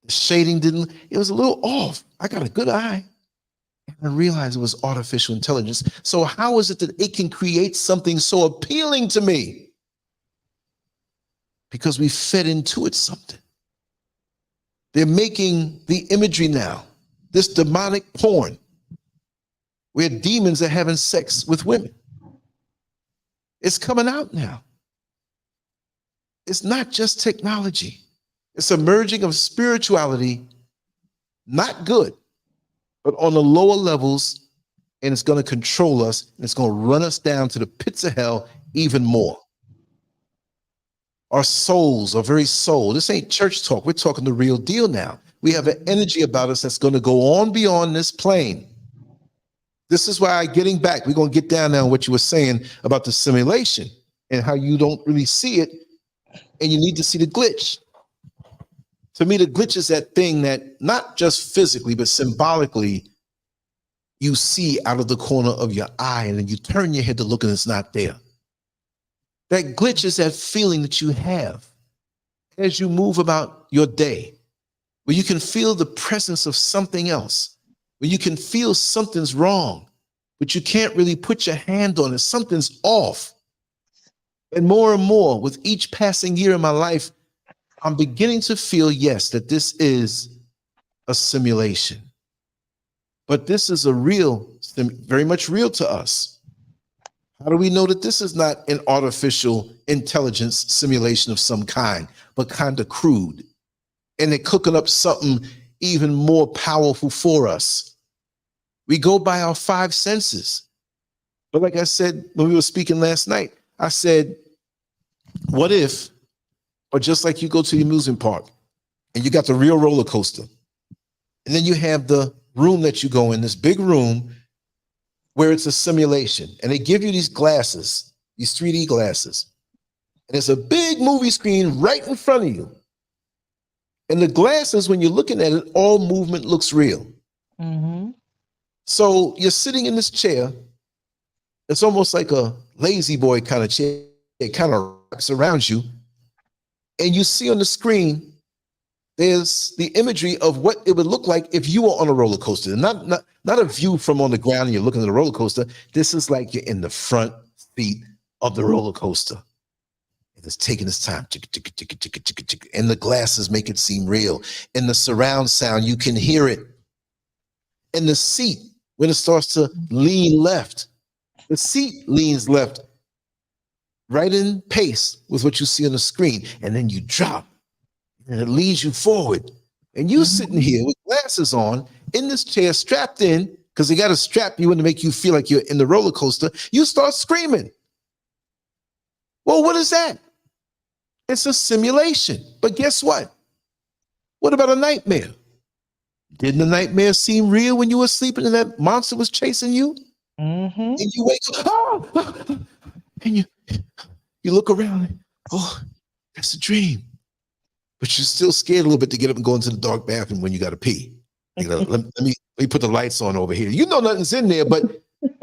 The shading it was a little off. I got a good eye. And I realized it was artificial intelligence. So how is it that it can create something so appealing to me? Because we fed into it something. They're making the imagery now, this demonic porn, where demons are having sex with women. It's coming out now. It's not just technology. It's a merging of spirituality, not good, but on the lower levels, and it's going to control us, and it's going to run us down to the pits of hell even more. Our souls are very soul. This ain't church talk. We're talking the real deal now. We have an energy about us that's going to go on beyond this plane. This is why, getting back, we're going to get down now on what you were saying about the simulation and how you don't really see it, and you need to see the glitch. To me, the glitch is that thing that not just physically, but symbolically, you see out of the corner of your eye, and then you turn your head to look and it's not there. That glitch is that feeling that you have as you move about your day, where you can feel the presence of something else, where you can feel something's wrong, but you can't really put your hand on it. Something's off. And more with each passing year in my life, I'm beginning to feel, yes, that this is a simulation. But this is a real, very much real to us. How do we know that this is not an artificial intelligence simulation of some kind, but kind of crude? And they're cooking up something even more powerful for us. We go by our five senses. But like I said, when we were speaking last night, I said, what if, or just like you go to the amusement park and you got the real roller coaster, and then you have the room that you go in, this big room where it's a simulation, and they give you these glasses, these 3D glasses, and there's a big movie screen right in front of you. And the glasses, when you're looking at it, all movement looks real. Mm-hmm. So you're sitting in this chair. It's almost like a lazy boy kind of chair. It kind of wraps around you. And you see on the screen, there's the imagery of what it would look like if you were on a roller coaster. Not a view from on the ground and you're looking at the roller coaster. This is like you're in the front seat of the roller coaster. And it's taking its time. And the glasses make it seem real. And the surround sound, you can hear it. And the seat, when it starts to lean left, the seat leans left, right in pace with what you see on the screen. And then you drop, and it leads you forward. And you sitting here with glasses on, in this chair, strapped in, because they got to strap you in to make you feel like you're in the roller coaster. You start screaming. Well, what is that? It's a simulation. But guess what? What about a nightmare? Didn't the nightmare seem real when you were sleeping and that monster was chasing you? Mm-hmm. And you wake up, and you look around and, oh, that's a dream. But you're still scared a little bit to get up and go into the dark bathroom when you got to pee. You know, let me put the lights on over here. You know nothing's in there, but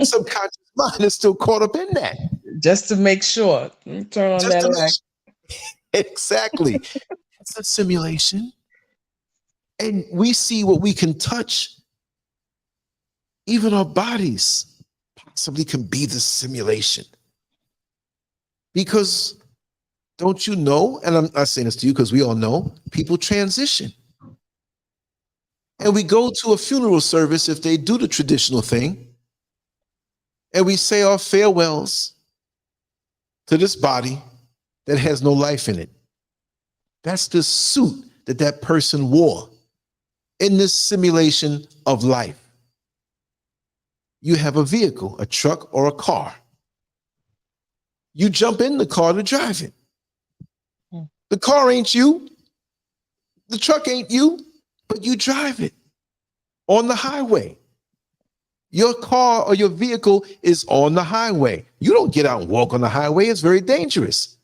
subconscious mind is still caught up in that. Just to make sure. Turn on that light. Exactly. It's a simulation. And we see what we can touch. Even our bodies possibly can be the simulation. Because don't you know, and I'm not saying this to you because we all know, people transition. And we go to a funeral service if they do the traditional thing, and we say our farewells to this body that has no life in it. That's the suit that that person wore in this simulation of life. You have a vehicle, a truck or a car. You jump in the car to drive it. The car ain't you. The truck ain't you, but you drive it on the highway. Your car or your vehicle is on the highway. You don't get out and walk on the highway. It's very dangerous.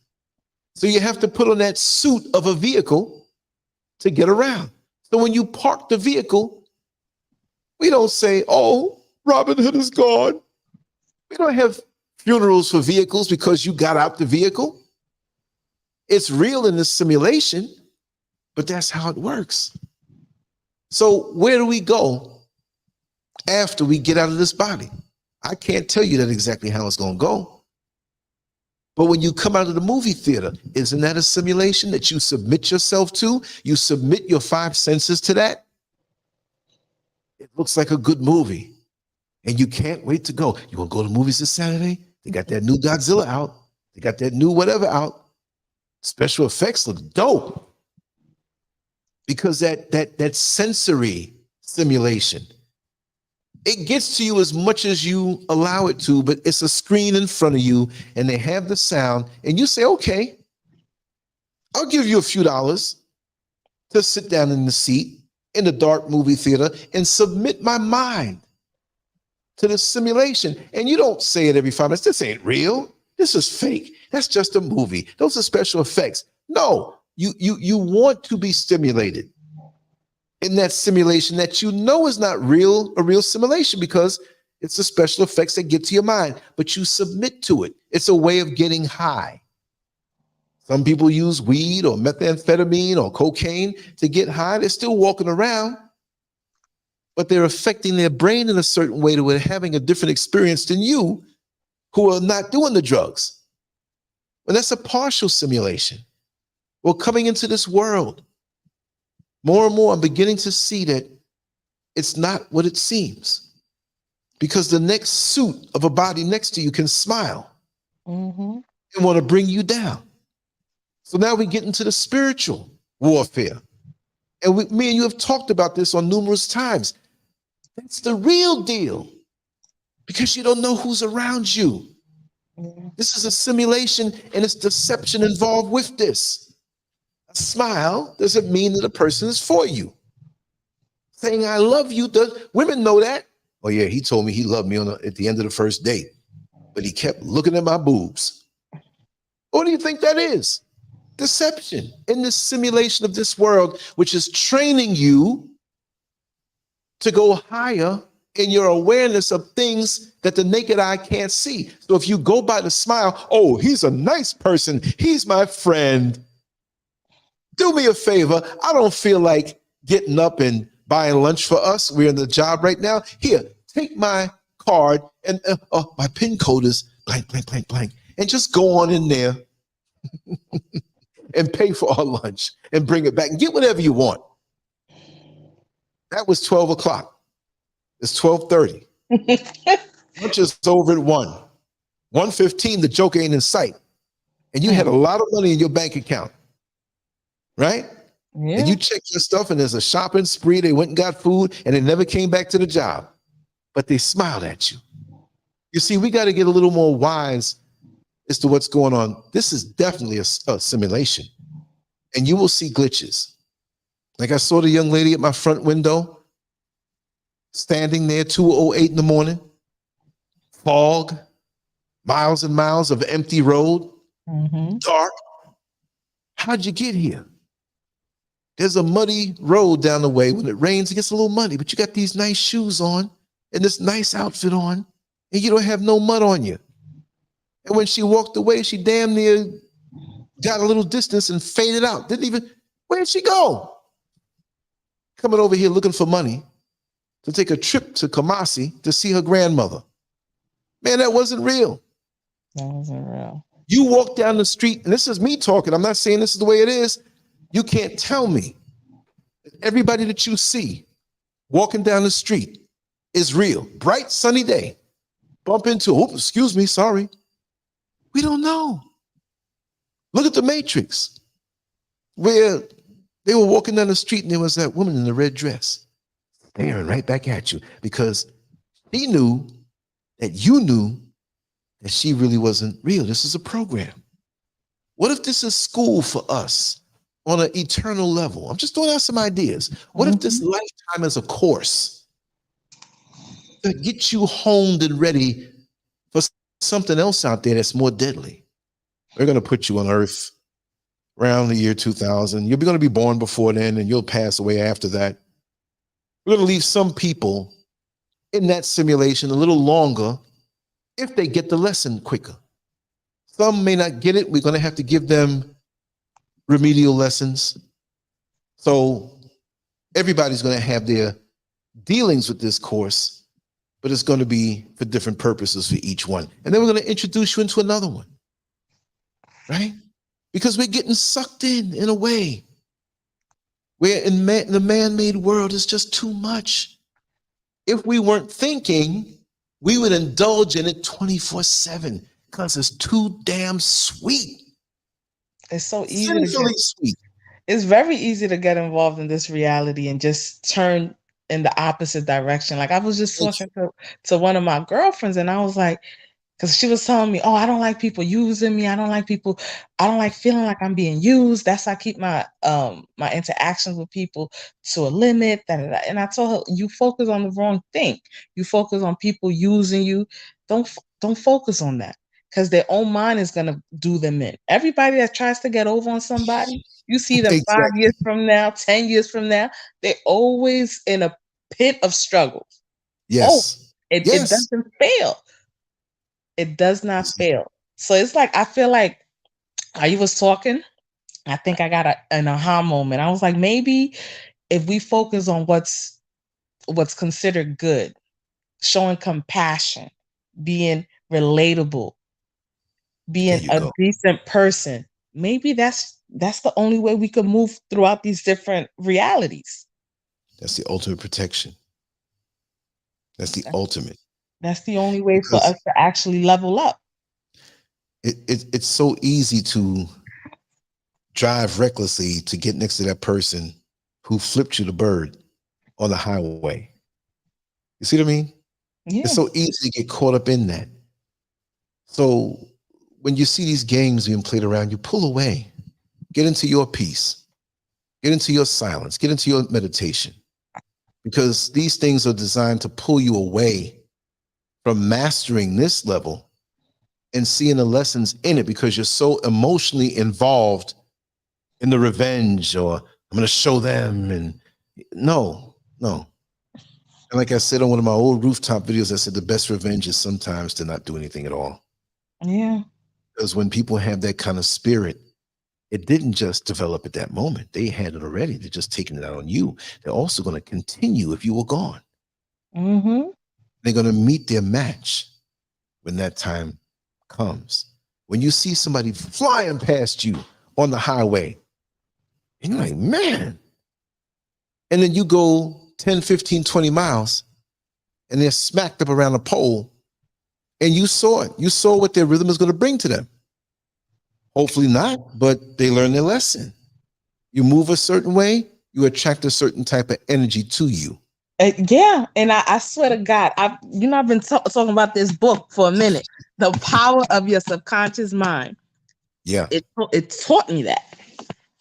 So you have to put on that suit of a vehicle to get around. So when you park the vehicle, we don't say, oh, Robin Hood is gone. We don't have funerals for vehicles because you got out the vehicle. It's real in this simulation, but that's how it works. So where do we go after we get out of this body? I can't tell you that exactly how it's going to go. But when you come out of the movie theater, isn't that a simulation that you submit yourself to? You submit your five senses to that? It looks like a good movie, and you can't wait to go. You want to go to the movies this Saturday? They got that new Godzilla out. They got that new whatever out. Special effects look dope. Because that sensory simulation, it gets to you as much as you allow it to, but it's a screen in front of you and they have the sound and you say, okay, I'll give you a few dollars to sit down in the seat in the dark movie theater and submit my mind to the simulation. And you don't say it every 5 minutes. This ain't real. This is fake. That's just a movie. Those are special effects. No, you want to be stimulated in that simulation that you know is not real, a real simulation, because it's the special effects that get to your mind, but you submit to it. It's a way of getting high. Some people use weed or methamphetamine or cocaine to get high. They're still walking around, but they're affecting their brain in a certain way to having a different experience than you who are not doing the drugs. But that's a partial simulation. Well, coming into this world, more and more, I'm beginning to see that it's not what it seems. Because the next suit of a body next to you can smile and want to bring you down. So now we get into the spiritual warfare. And me and you have talked about this on numerous times. That's the real deal. Because you don't know who's around you. This is a simulation and it's deception involved with this. A smile doesn't mean that a person is for you. Saying I love you, women know that. Oh yeah, he told me he loved me at the end of the first date, but he kept looking at my boobs. What do you think that is? Deception in this simulation of this world, which is training you to go higher in your awareness of things that the naked eye can't see. So if you go by the smile, oh, he's a nice person. He's my friend. Do me a favor. I don't feel like getting up and buying lunch for us. We're in the job right now. Here, take my card and my PIN code is blank, blank, blank, blank. And just go on in there and pay for our lunch and bring it back and get whatever you want. That was 12 o'clock. It's 12:30. Lunch is over at 1:15, the joke ain't in sight. And you had a lot of money in your bank account, right? Yeah. And you check your stuff and there's a shopping spree. They went and got food and they never came back to the job. but they smiled at you. You see, we got to get a little more wise as to what's going on. This is definitely a simulation, and you will see glitches. Like I saw the young lady at my front window standing there 2:08 in the morning, fog, miles and miles of empty road, dark. How'd you get here? There's a muddy road down the way. When it rains, it gets a little muddy, but you got these nice shoes on and this nice outfit on, and you don't have no mud on you. And when she walked away, she damn near got a little distance and faded out. Where'd she go? Coming over here looking for money to take a trip to Kumasi to see her grandmother. Man, that wasn't real. That wasn't real. You walk down the street, and this is me talking. I'm not saying this is the way it is. You can't tell me that everybody that you see walking down the street is real. Bright, sunny day. Bump into, excuse me, sorry. We don't know. Look at The Matrix, where they were walking down the street and there was that woman in the red dress staring right back at you because she knew that you knew that she really wasn't real. This is a program. What if this is school for us on an eternal level? I'm just throwing out some ideas. What if this lifetime is a course that gets you honed and ready for something else out there that's more deadly? We're going to put you on Earth around the year 2000. You're going to be born before then, and you'll pass away after that. We're going to leave some people in that simulation a little longer if they get the lesson quicker. Some may not get it. We're going to have to give them remedial lessons. So everybody's going to have their dealings with this course, but it's going to be for different purposes for each one. And then we're going to introduce you into another one, right? Because we're getting sucked in a way where in the man-made world is just too much. If we weren't thinking, we would indulge in it 24/7 because it's too damn sweet. It's so easy sweet. It's very easy to get involved in this reality and just turn in the opposite direction. Like I was just talking to one of my girlfriends, and I was like, because she was telling me, oh, I don't like people using me. I don't like feeling like I'm being used. That's how I keep my my interactions with people to a limit. And I told her, you focus on the wrong thing. You focus on people using you. Don't focus on that, because their own mind is gonna do them in. Everybody that tries to get over on somebody, you see them 5 years from now, 10 years from now, they're always in a pit of struggle. Yes. It doesn't fail. It does not fail. So it's like, I feel like while you was talking, I think I got an aha moment. I was like, maybe if we focus on what's considered good, showing compassion, being relatable, being a decent person, maybe that's the only way we could move throughout these different realities. That's the ultimate protection. That's the ultimate. That's the only way for us to actually level up. It's so easy to drive recklessly to get next to that person who flipped you the bird on the highway. You see what I mean? Yeah. It's so easy to get caught up in that. So when you see these games being played around, you pull away, get into your peace, get into your silence, get into your meditation, because these things are designed to pull you away from mastering this level and seeing the lessons in it, because you're so emotionally involved in the revenge, or I'm going to show them. And no. And like I said on one of my old rooftop videos, I said the best revenge is sometimes to not do anything at all. Yeah. Because when people have that kind of spirit, it didn't just develop at that moment. They had it already. They're just taking it out on you. They're also going to continue if you were gone. Mm-hmm. They're going to meet their match when that time comes. When you see somebody flying past you on the highway, and you're like, man. And then you go 10, 15, 20 miles, and they're smacked up around a pole, and you saw it. You saw what their rhythm is going to bring to them. Hopefully not, but they learn their lesson. You move a certain way, you attract a certain type of energy to you. Yeah, and I swear to God, I've been talking about this book for a minute. The Power of Your Subconscious Mind. Yeah. It taught me that.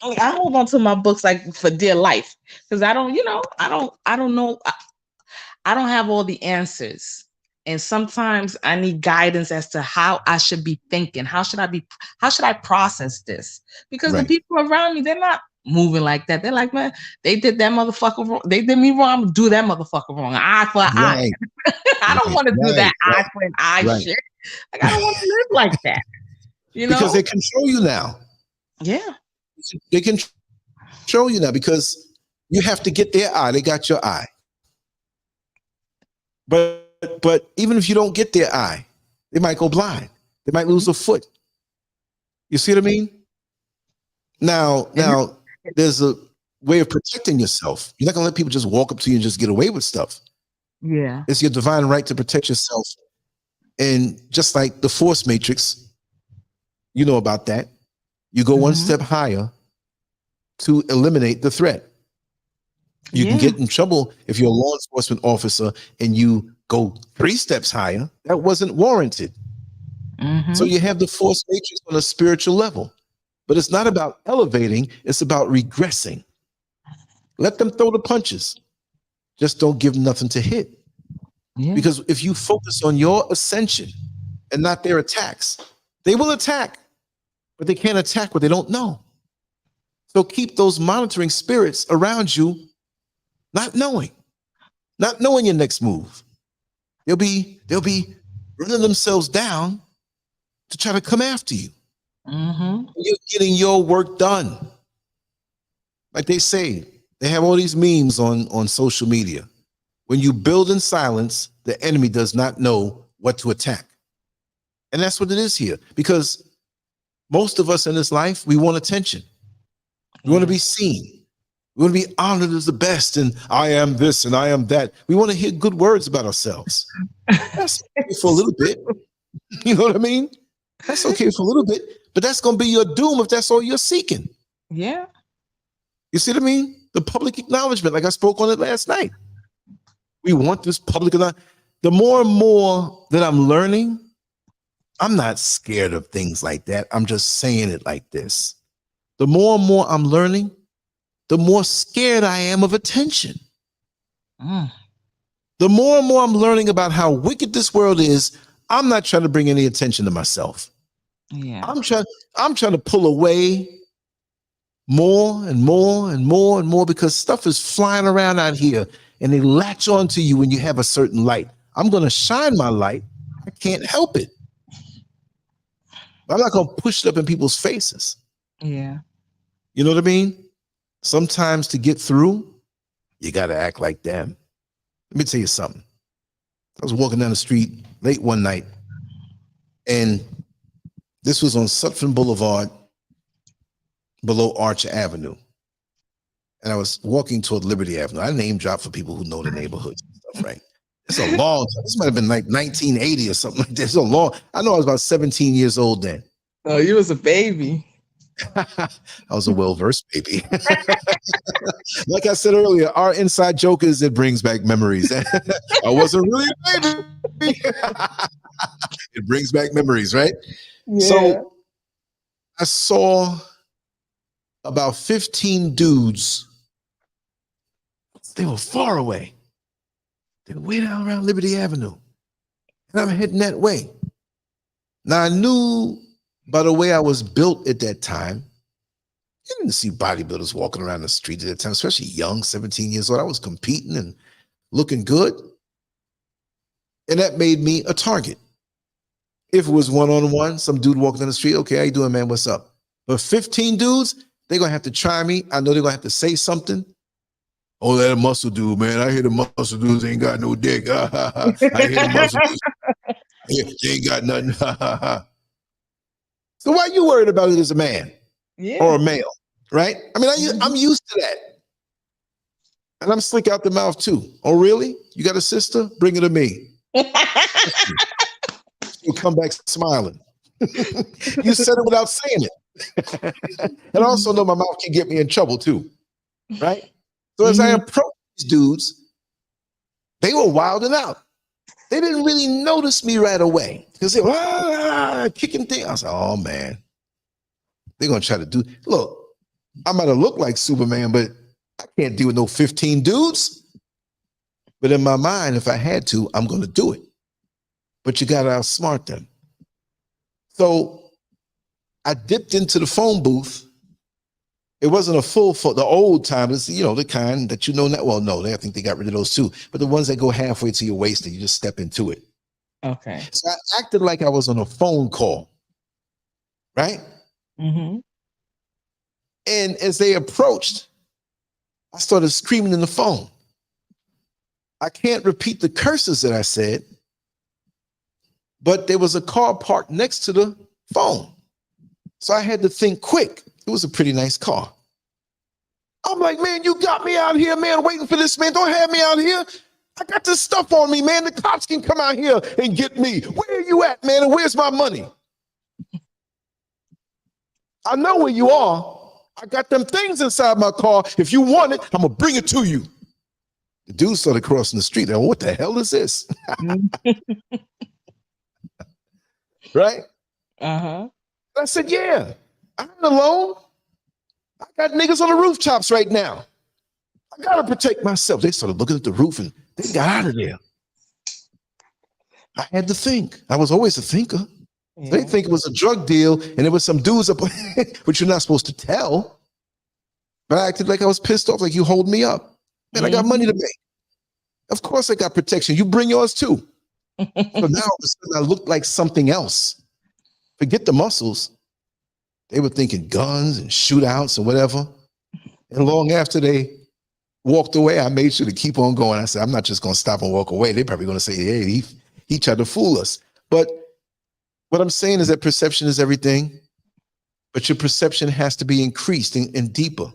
Like, I hold on to my books like for dear life because I don't know. I don't have all the answers. And sometimes I need guidance as to how I should be thinking. How should I process this? Because the Right. people around me, they're not moving like that. They're like, man, they did that motherfucker wrong. They did me wrong. I'm gonna do that motherfucker wrong. Eye for an eye. Right. I don't Right. want to do that eye for an eye Right. shit. Like, I don't want to live like that. Because they control you now. Yeah. They control you now because you have to get their eye. They got your eye. But even if you don't get their eye, they might go blind. They might lose a foot. You see what I mean? Now there's a way of protecting yourself. You're not gonna let people just walk up to you and just get away with stuff. Yeah. It's your divine right to protect yourself. And just like the force matrix, you know about that. You go one step higher to eliminate the threat. You can get in trouble if you're a law enforcement officer and you go 3 steps higher. That wasn't warranted. So you have the force matrix on a spiritual level. But it's not about elevating, it's about regressing. Let them throw the punches. Just don't give them nothing to hit. Yeah. Because if you focus on your ascension and not their attacks, they will attack, but they can't attack what they don't know. So keep those monitoring spirits around you, not knowing your next move. They'll be running themselves down to try to come after you. You're getting your work done. Like they say, they have all these memes on social media. When you build in silence, the enemy does not know what to attack. And that's what it is here. Because most of us in this life, we want attention. We want to be seen. We want to be honored as the best. And I am this and I am that. We want to hear good words about ourselves. That's okay for a little bit. You know what I mean? That's okay for a little bit. But that's going to be your doom if that's all you're seeking. Yeah. You see what I mean? The public acknowledgement, like I spoke on it last night. We want this public acknowledgement. The more and more that I'm learning, I'm not scared of things like that. I'm just saying it like this. The more and more I'm learning, the more scared I am of attention. The more and more I'm learning about how wicked this world is, I'm not trying to bring any attention to myself. Yeah. I'm trying to pull away more and more and more and more because stuff is flying around out here and they latch onto you when you have a certain light. I'm going to shine my light. I can't help it. I'm not going to push it up in people's faces. Yeah. You know what I mean? Sometimes to get through, you got to act like them. Let me tell you something. I was walking down the street late one night, and this was on Sutphin Boulevard below Archer Avenue. And I was walking toward Liberty Avenue. I name drop for people who know the neighborhoods and stuff, right? It's a long time. This might have been like 1980 or something like that. It's a long. I know I was about 17 years old then. Oh, you was a baby. I was a well-versed baby. Like I said earlier, our inside joke is it brings back memories. I wasn't really a baby. It brings back memories, right? Yeah. So I saw about 15 dudes. They were far away. They were way down around Liberty Avenue. And I'm heading that way. Now I knew by the way I was built at that time, you didn't see bodybuilders walking around the street at that time, especially young, 17 years old. I was competing and looking good. And that made me a target. If it was one-on-one, some dude walking down the street, okay, how you doing, man? What's up? But 15 dudes, they're going to have to try me. I know they're going to have to say something. Oh, that muscle dude, man. I hear the muscle dudes ain't got no dick. I hear the muscle dudes. They ain't got nothing. So why are you worried about it as a man or a male, right? I mean, I'm used to that. And I'm slick out the mouth too. Oh, really? You got a sister? Bring her to me. You'll come back smiling. You said it without saying it. And I also know my mouth can get me in trouble too, right? So as I approach these dudes, They were wilding out. They didn't really notice me right away because they were kicking things. I was like, oh man, they're gonna try to do. Look, I might have looked like Superman, but I can't deal with no 15 dudes. But in my mind, if I had to, I'm gonna do it. But you gotta outsmart them. So I dipped into the phone booth. It wasn't a full phone, the old timers, you know, the kind that you know not well. No, I think they got rid of those too. But the ones that go halfway to your waist and you just step into it. Okay. So I acted like I was on a phone call, right? Mm-hmm. And as they approached, I started screaming in the phone. I can't repeat the curses that I said, but there was a car parked next to the phone. So I had to think quick. It was a pretty nice car. I'm like, man, you got me out here, man, waiting for this, man. Don't have me out here. I got this stuff on me, man. The cops can come out here and get me. Where are you at, man? And where's my money? I know where you are. I got them things inside my car. If you want it, I'm going to bring it to you. The dude started crossing the street. What the hell is this? Right? Uh-huh. I said, yeah, I'm alone. I got niggas on the rooftops right now. I got to protect myself. They started looking at the roof and they got out of there. I had to think. I was always a thinker. Yeah. They think it was a drug deal and there was some dudes up, which you're not supposed to tell. But I acted like I was pissed off, like you hold me up. Man, I got money to make. Of course I got protection. You bring yours too. So now all of a sudden I looked like something else. Forget the muscles. They were thinking guns and shootouts and whatever. And long after they walked away, I made sure to keep on going. I said, I'm not just going to stop and walk away. They're probably going to say, hey, he tried to fool us. But what I'm saying is that perception is everything, but your perception has to be increased and deeper.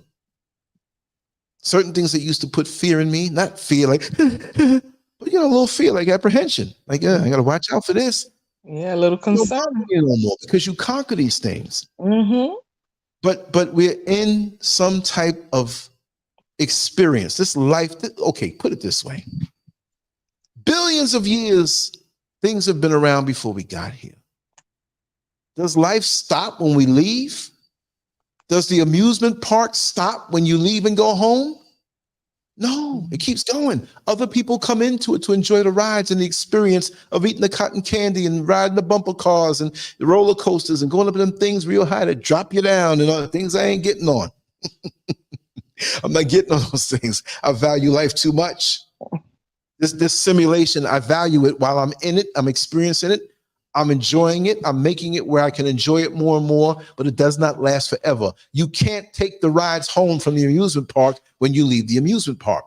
Certain things that used to put fear in me, not fear like, but you know, a little fear, like apprehension. Like, I got to watch out for this. Yeah, a little concern. No more because you conquer these things. Mm-hmm. But we're in some type of experience. This life, okay, put it this way. Billions of years, things have been around before we got here. Does life stop when we leave? Does the amusement park stop when you leave and go home? No, it keeps going. Other people come into it to enjoy the rides and the experience of eating the cotton candy and riding the bumper cars and the roller coasters and going up to them things real high that drop you down and other things I ain't getting on. I'm not getting on those things. I value life too much. This simulation, I value it while I'm in it. I'm experiencing it. I'm enjoying it. I'm making it where I can enjoy it more and more, but it does not last forever. You can't take the rides home from the amusement park when you leave the amusement park.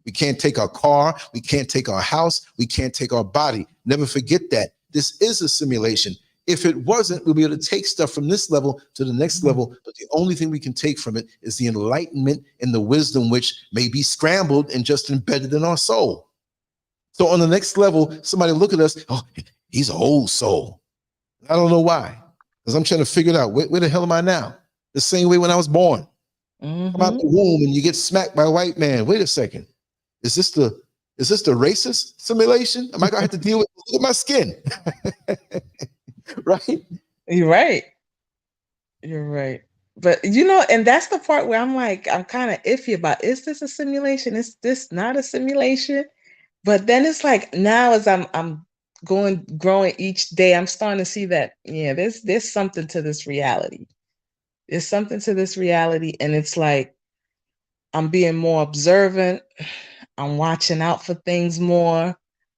We can't take our car. We can't take our house. We can't take our body. Never forget that. This is a simulation. If it wasn't, we'll be able to take stuff from this level to the next level, but the only thing we can take from it is the enlightenment and the wisdom which may be scrambled and just embedded in our soul. So on the next level, somebody look at us, oh, he's an old soul. I don't know why, because I'm trying to figure it out. Where the hell am I now? The same way when I was born. Mm-hmm. Come out the womb and you get smacked by a white man. Wait a second. Is this the racist simulation? Am I gonna have to deal with my skin? Right? You're right. You're right. But you know, and that's the part where I'm like, I'm kind of iffy about, is this a simulation? Is this not a simulation? But then it's like now as I'm growing each day, I'm starting to see that, yeah, there's something to this reality. There's something to this reality. And it's like, I'm being more observant. I'm watching out for things more.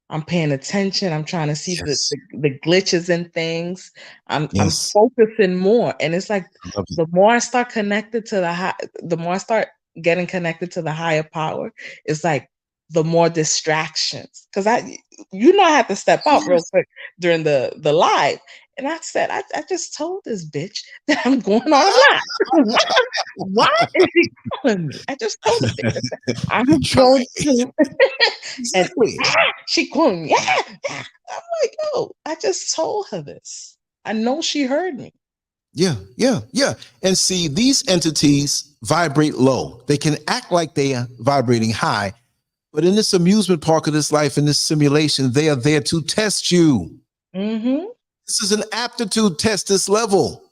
I'm paying attention. I'm trying to see the glitches in things. I'm focusing more. And it's like, the more I start connected to the more I start getting connected to the higher power, it's like, the more distractions. Because I had to step out real quick during the live. And I said, I just told this bitch that I'm going on live. Why is she calling me? I just told her I'm going to. Exactly. And she calling me. I'm like, oh, I just told her this. I know she heard me. Yeah. And see, these entities vibrate low. They can act like they are vibrating high, But in this amusement park of this life, in this simulation, they are there to test you. Mm-hmm. This is an aptitude test, this level.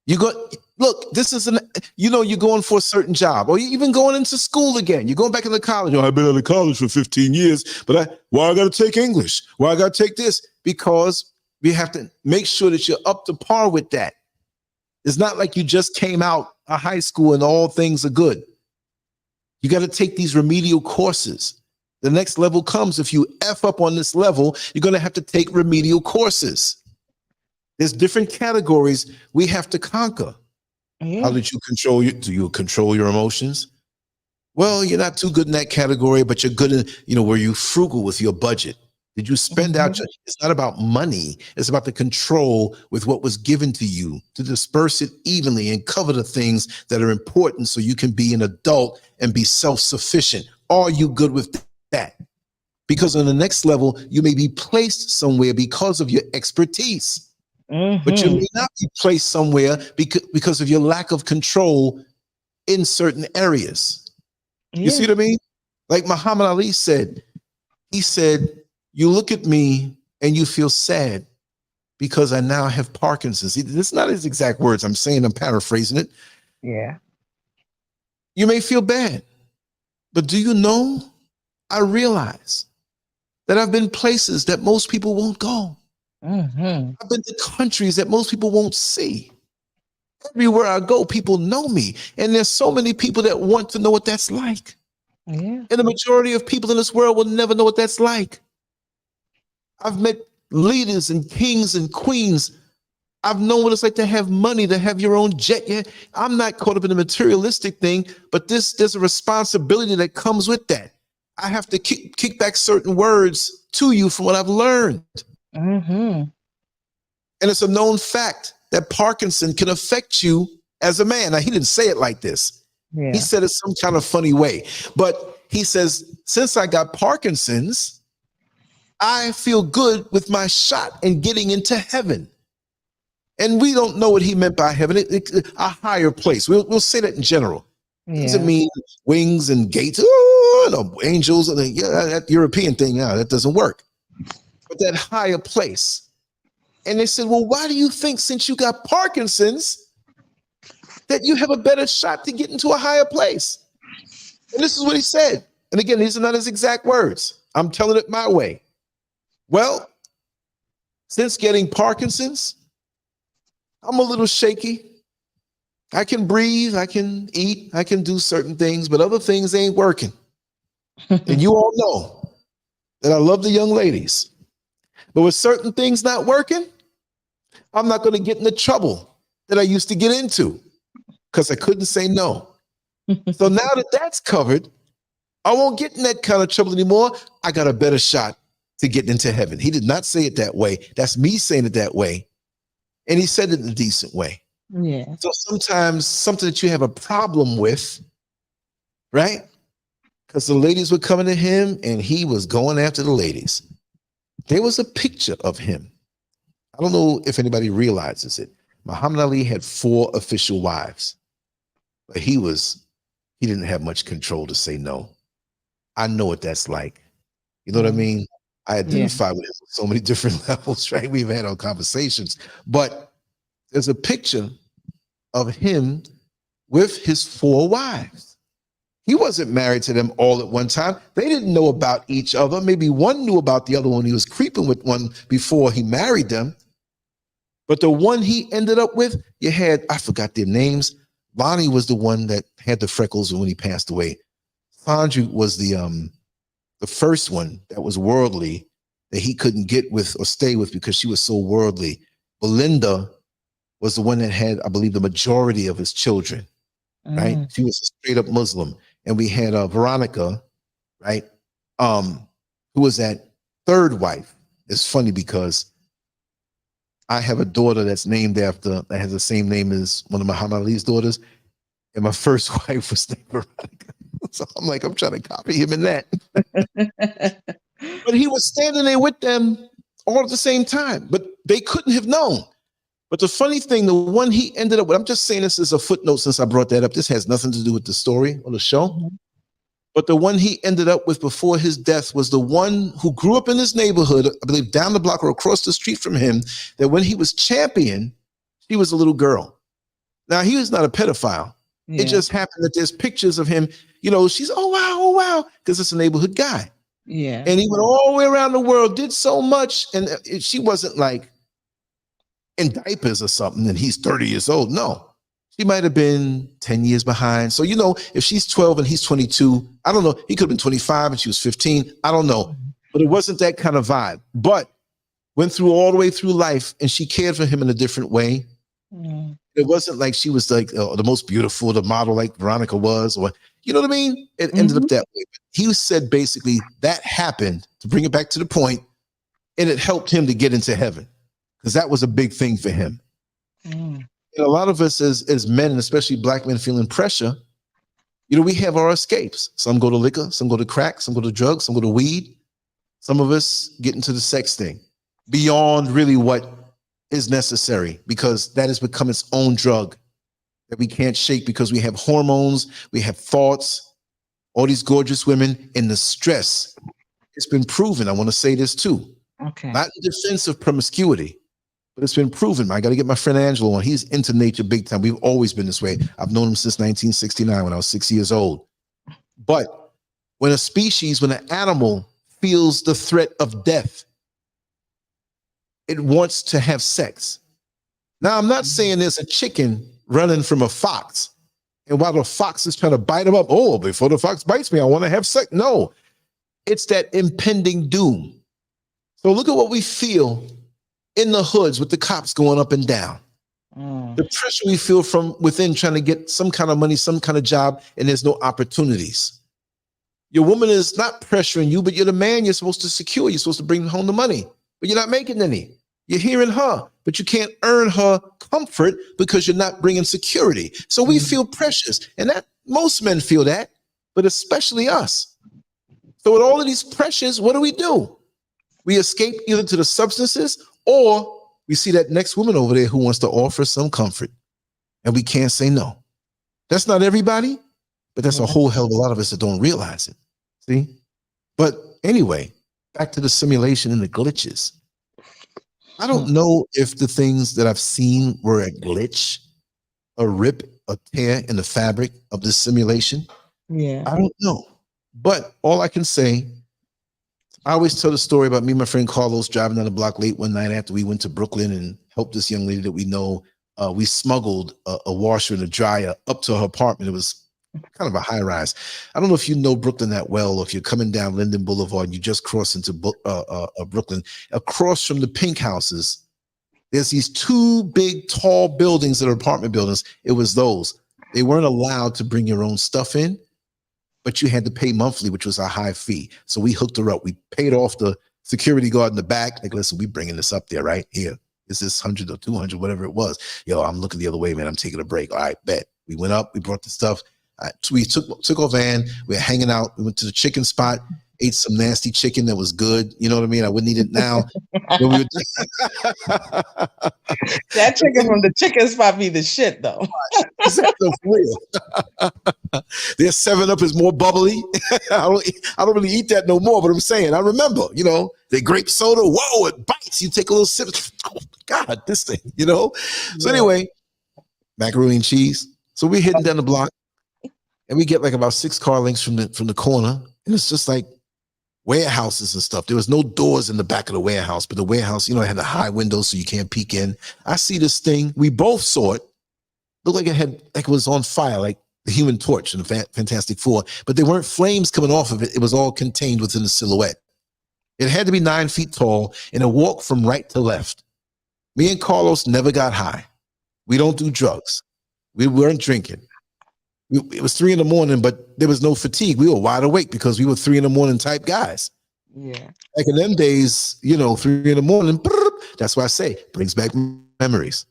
You go, look, this is you're going for a certain job, or you're even going into school again. You're going back into college. Oh, I've been out of college for 15 years, but why I got to take English? Why I got to take this? Because we have to make sure that you're up to par with that. It's not like you just came out of high school and all things are good. You got to take these remedial courses. The next level comes. If you F up on this level, you're going to have to take remedial courses. There's different categories we have to conquer. Yeah. How did you control do you control your emotions? Well, you're not too good in that category, but you're good in, were you frugal with your budget? Did you spend out it's not about money. It's about the control with what was given to you to disperse it evenly and cover the things that are important so you can be an adult and be self-sufficient. Are you good with that? Because on the next level, you may be placed somewhere because of your expertise. But you may not be placed somewhere because of your lack of control in certain areas. You see what I mean? Like Muhammad Ali said, he said, you look at me and you feel sad because I now have Parkinson's. It's not his exact words. I'm paraphrasing it. Yeah. You may feel bad, but do you know, I realize that I've been places that most people won't go. I've been to countries that most people won't see. Everywhere I go, people know me. And there's so many people that want to know what that's like. Yeah. And the majority of people in this world will never know what that's like. I've met leaders and kings and queens. I've known what it's like to have money, to have your own jet. Yeah, I'm not caught up in the materialistic thing, but there's a responsibility that comes with that. I have to kick back certain words to you from what I've learned. And it's a known fact that Parkinson can affect you as a man. Now, he didn't say it like this. Yeah. He said it some kind of funny way. But he says, since I got Parkinson's, I feel good with my shot and getting into heaven. And we don't know what he meant by heaven, a higher place. We'll say that in general. Yeah. Doesn't mean wings and gates, angels, and that European thing, that doesn't work. But that higher place. And they said, well, why do you think since you got Parkinson's that you have a better shot to get into a higher place? And this is what he said. And again, these are not his exact words. I'm telling it my way. Well, since getting Parkinson's, I'm a little shaky. I can breathe, I can eat, I can do certain things, but other things ain't working. And you all know that I love the young ladies. But with certain things not working, I'm not going to get in the trouble that I used to get into because I couldn't say no. So now that that's covered, I won't get in that kind of trouble anymore. I got a better shot to get into heaven. He did not say it that way. That's me saying it that way. And he said it in a decent way. Yeah. So sometimes something that you have a problem with, right? Because the ladies were coming to him and he was going after the ladies. There was a picture of him. I don't know if anybody realizes it. Muhammad Ali had 4 official wives, but he didn't have much control to say no. I know what that's like. You know what I mean? I identify with him on so many different levels, right? We've had our conversations, but there's a picture of him with his 4 wives. He wasn't married to them all at one time. They didn't know about each other. Maybe one knew about the other one. He was creeping with one before he married them. But the one he ended up with, I forgot their names. Lonnie was the one that had the freckles when he passed away. Sandra was the first one that was worldly, that he couldn't get with or stay with because she was so worldly. Belinda was the one that had, I believe, the majority of his children, right? She was a straight up Muslim. And we had Veronica, right? Who was that 3rd wife. It's funny because I have a daughter that has the same name as one of Muhammad Ali's daughters. And my first wife was named Veronica. So I'm like, I'm trying to copy him in that. But he was standing there with them all at the same time, but they couldn't have known. But the funny thing, the one he ended up with, I'm just saying this as a footnote since I brought that up. This has nothing to do with the story or the show. But the one he ended up with before his death was the one who grew up in his neighborhood, I believe down the block or across the street from him, that when he was champion, she was a little girl. Now, he was not a pedophile. It just happened that there's pictures of him, she's, oh, wow, because it's a neighborhood guy. Yeah. And he went all the way around the world, did so much, and she wasn't like in diapers or something, and he's 30 years old. No. She might have been 10 years behind. So, if she's 12 and he's 22, I don't know. He could have been 25 and she was 15. I don't know. But it wasn't that kind of vibe. But went through all the way through life, and she cared for him in a different way. Mm. It wasn't like she was like the most beautiful, the model like Veronica was, or you know what I mean? It ended up that way. He said basically that happened, to bring it back to the point, and it helped him to get into heaven, because that was a big thing for him. Mm. And a lot of us as men, and especially black men feeling pressure, we have our escapes. Some go to liquor, some go to crack, some go to drugs, some go to weed. Some of us get into the sex thing beyond really what is necessary, because that has become its own drug that we can't shake, because we have hormones, we have thoughts, all these gorgeous women, and the stress. It's been proven. I want to say this too. Okay. Not in defense of promiscuity, but it's been proven. I got to get my friend Angelo on. He's into nature big time. We've always been this way. I've known him since 1969 when I was 6 years old. But when an animal feels the threat of death, it wants to have sex. Now, I'm not saying there's a chicken running from a fox, and while the fox is trying to bite him up, before the fox bites me, I want to have sex. No, it's that impending doom. So look at what we feel in the hoods with the cops going up and down. The pressure we feel from within, trying to get some kind of money, some kind of job, and there's no opportunities. Your woman is not pressuring you, but you're the man you're supposed to secure. You're supposed to bring home the money, but you're not making any. You're hearing her, but you can't earn her comfort because you're not bringing security. So we feel precious, and that most men feel that, but especially us. So with all of these pressures, what do? We escape either to the substances, or we see that next woman over there who wants to offer some comfort, and we can't say no. That's not everybody, but that's a whole hell of a lot of us that don't realize it. See? But anyway, back to the simulation and the glitches. I don't know if the things that I've seen were a glitch, a rip, a tear in the fabric of this simulation. Yeah. I don't know. But all I can say, I always tell the story about me and my friend Carlos driving down the block late one night after we went to Brooklyn and helped this young lady that we know. We smuggled a washer and a dryer up to her apartment. It was kind of a high rise. I don't know if you know Brooklyn that well, or if you're coming down Linden Boulevard and you just cross into Brooklyn. Across from the pink houses, there's these two big, tall buildings that are apartment buildings. It was those. They weren't allowed to bring your own stuff in, but you had to pay monthly, which was a high fee. So we hooked her up. We paid off the security guard in the back. Like, listen, we bringing this up there, right? Here, is this 100 or 200, whatever it was. Yo, I'm looking the other way, man. I'm taking a break. All right, bet. We went up. We brought the stuff. We took our van. We were hanging out. We went to the chicken spot, ate some nasty chicken that was good. You know what I mean? I wouldn't eat it now. That chicken from the chicken spot be the shit, though. Their 7-Up is more bubbly. I don't really eat that no more, but I'm saying, I remember, the grape soda. Whoa, it bites. You take a little sip. Oh, God, this thing, So anyway, macaroni and cheese. So we're heading down the block. And we get like about 6 car lengths from the corner, and it's just like warehouses and stuff. There was no doors in the back of the warehouse, but the warehouse, it had the high windows so you can't peek in. I see this thing. We both saw it. Looked like it was on fire, like the Human Torch in the Fantastic Four, but there weren't flames coming off of it. It was all contained within the silhouette. It had to be 9 feet tall, and it walked from right to left. Me and Carlos never got high. We don't do drugs. We weren't drinking. It was 3 a.m, but there was no fatigue. We were wide awake because we were 3 a.m. type guys. Yeah. Like in them days, 3 a.m, that's why I say, brings back memories.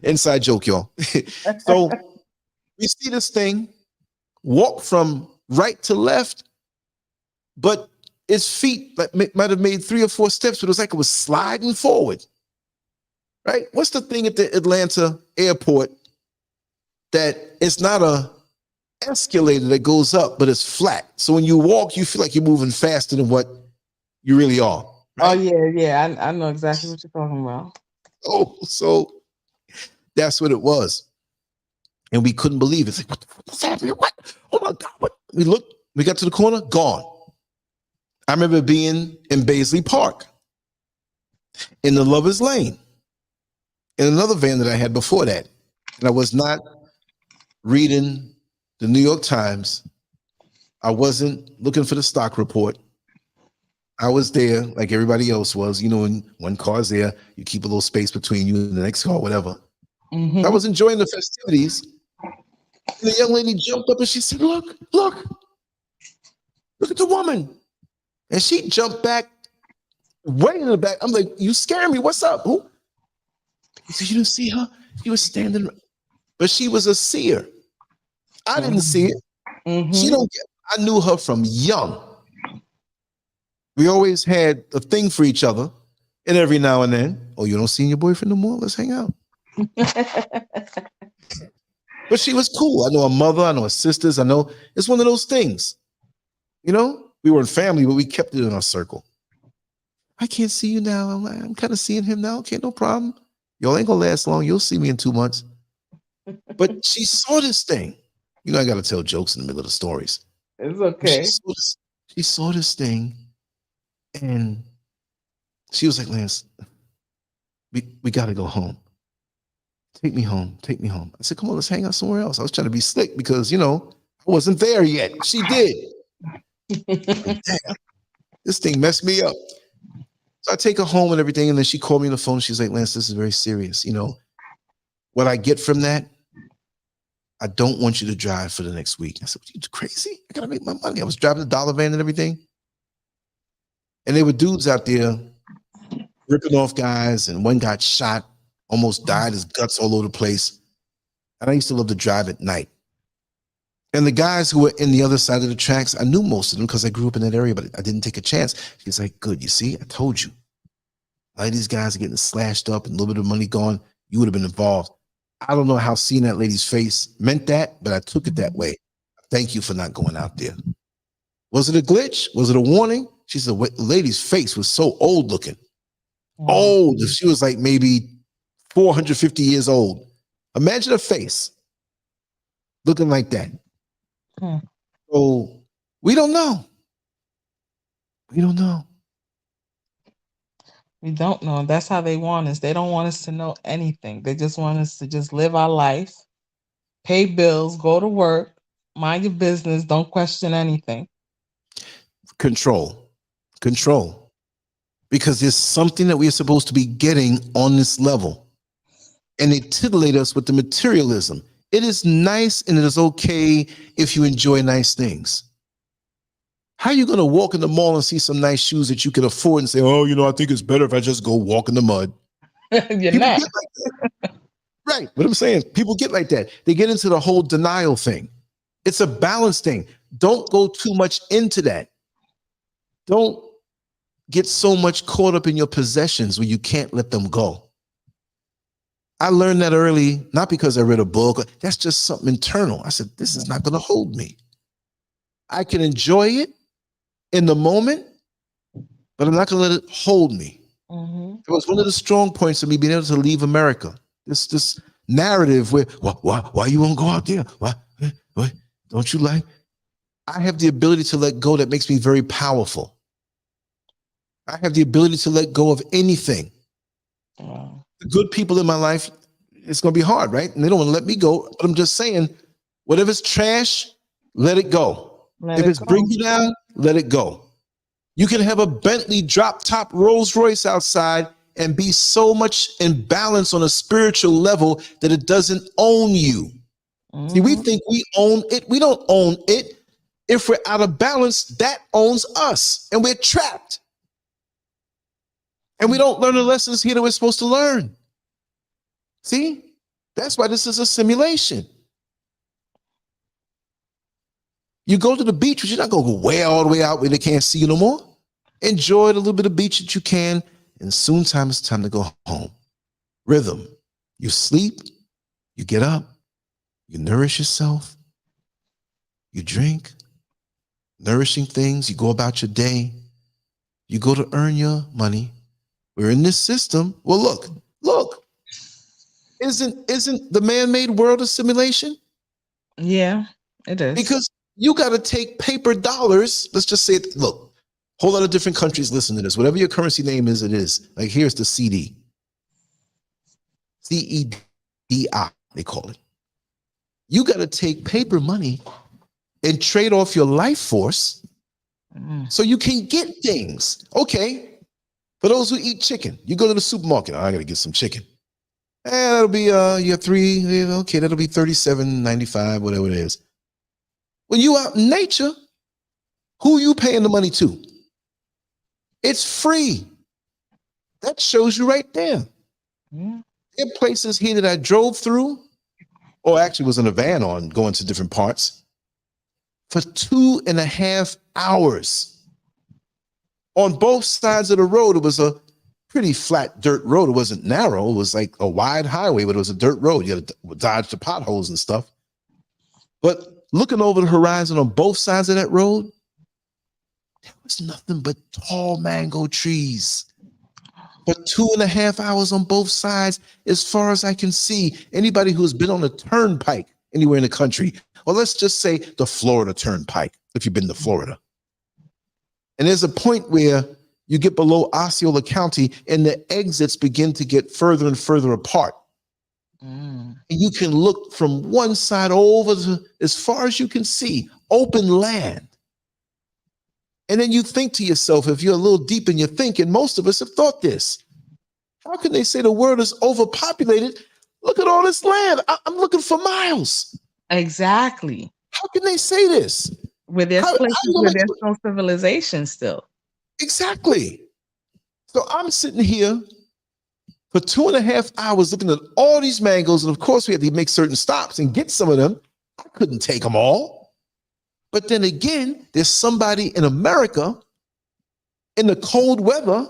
Inside joke, y'all. So we see this thing walk from right to left, but its feet might have made 3 or 4 steps, but it was like it was sliding forward. Right? What's the thing at the Atlanta airport that it's not a escalator that goes up, but it's flat. So when you walk, you feel like you're moving faster than what you really are. Oh Right? yeah. I know exactly what you're talking about. Oh, so that's what it was. And we couldn't believe it. It's like, what's happening? What? Oh my God. What? We looked, we got to the corner, gone. I remember being in Baisley Park, in the Lover's Lane, in another van that I had before that. And I was not reading the New York Times. I wasn't looking for the stock report. I was there like everybody else was. You know, when one car's there, you keep a little space between you and the next car, whatever. Mm-hmm. I was enjoying the festivities. And the young lady jumped up and she said, look at the woman. And she jumped back, way in the back. I'm like, you scared me. What's up? Who? He said, you didn't see her? She was standing, but she was a seer. I didn't see it. Mm-hmm. She don't get, I knew her from young. We always had a thing for each other. And every now and then, oh, you don't see your boyfriend no more? Let's hang out. But she was cool. I know her mother, I know her sisters. I know it's one of those things. You know, we weren't family, but we kept it in our circle. I can't see you now. I'm kind of seeing him now. Okay, no problem. Y'all ain't gonna last long. You'll see me in 2 months. But she saw this thing. You know, I gotta tell jokes in the middle of the stories. It's okay. She saw this thing, and she was like, Lance, we gotta go home. Take me home. Take me home. I said, come on, let's hang out somewhere else. I was trying to be slick because, you know, I wasn't there yet. She did. Like, damn, this thing messed me up. So I take her home and everything, and then she called me on the phone. She's like, Lance, this is very serious. You know, what I get from that, I don't want you to drive for the next week. I said, what, you crazy? I gotta make my money. I was driving the dollar van and everything. And there were dudes out there ripping off guys, and one got shot, almost died, his guts all over the place. And I used to love to drive at night. And the guys who were in the other side of the tracks, I knew most of them because I grew up in that area, but I didn't take a chance. He's like, good, you see, I told you. A lot of these guys are getting slashed up and a little bit of money gone. You would have been involved. I don't know how seeing that lady's face meant that, but I took it that way. Thank you for not going out there. Was it a glitch? Was it a warning? She said, the lady's face was so old looking. Old. She was like maybe 450 years old. Imagine a face looking like that. So we don't know. We don't know. We don't know. That's how they want us. They don't want us to know anything. They just want us to just live our life, pay bills, go to work, mind your business, don't question anything. Control. Because there's something that we are supposed to be getting on this level. And they titillate us with the materialism. It is nice and it is okay if you enjoy nice things. How are you going to walk in the mall and see some nice shoes that you can afford and say, oh, you know, I think it's better if I just go walk in the mud? You're not. Like right. What I'm saying, people get like that. They get into the whole denial thing. It's a balance thing. Don't go too much into that. Don't get so much caught up in your possessions where you can't let them go. I learned that early, not because I read a book. That's just something internal. I said, this is not going to hold me. I can enjoy it in the moment, but I'm not going to let it hold me. It was one of the strong points of me being able to leave America. This narrative where, why you won't go out there? Why? Don't you like? I have the ability to let go that makes me very powerful. I have the ability to let go of anything. Wow. The good people in my life, it's going to be hard, right? And they don't want to let me go. But I'm just saying, whatever's trash, let it go. If it's bringing you down, let it go. You can have a Bentley drop top Rolls Royce outside and be so much in balance on a spiritual level that it doesn't own you. See, we think we own it. We don't own it. If we're out of balance, that owns us and we're trapped. And we don't learn the lessons here that we're supposed to learn. See, that's why this is a simulation. You go to the beach, but you're not going to go way all the way out where they can't see you no more. Enjoy the little bit of beach that you can, and soon it's time to go home. Rhythm. You sleep, you get up, You nourish yourself. You drink nourishing things. You go about your day. You go to earn your money. We're in this system. Well, look. Isn't the man-made world a simulation? Yeah, it is. Because you got to take paper dollars. Let's just say it. Look, a whole lot of different countries listen to this. Whatever your currency name is, it is. Like here's the CD. CEDI, they call it. You got to take paper money and trade off your life force so you can get things. Okay. For those who eat chicken, you go to the supermarket. Oh, I got to get some chicken. That'll be you have three. Okay, that'll be $37.95, whatever it is. When you out in nature, who you paying the money to? It's free. That shows you right there. Yeah. There are places here that I drove through, or actually was in a van on going to different parts for 2.5 hours. On both sides of the road, it was a pretty flat dirt road. It wasn't narrow. It was like a wide highway, but it was a dirt road. You had to dodge the potholes and stuff. But looking over the horizon on both sides of that road, there was nothing but tall mango trees. For 2.5 hours on both sides, as far as I can see. Anybody who's been on a turnpike anywhere in the country, or let's just say the Florida Turnpike, if you've been to Florida. And there's a point where you get below Osceola County and the exits begin to get further and further apart. And you can look from one side over to as far as you can see, open land. And then you think to yourself, if you're a little deep in your thinking, most of us have thought this. How can they say the world is overpopulated? Look at all this land. I'm looking for miles. Exactly. How can they say this? Where there's places where there's no civilization still. Exactly. So I'm sitting here for 2.5 hours looking at all these mangoes. And of course, we had to make certain stops and get some of them. I couldn't take them all. But then again, there's somebody in America in the cold weather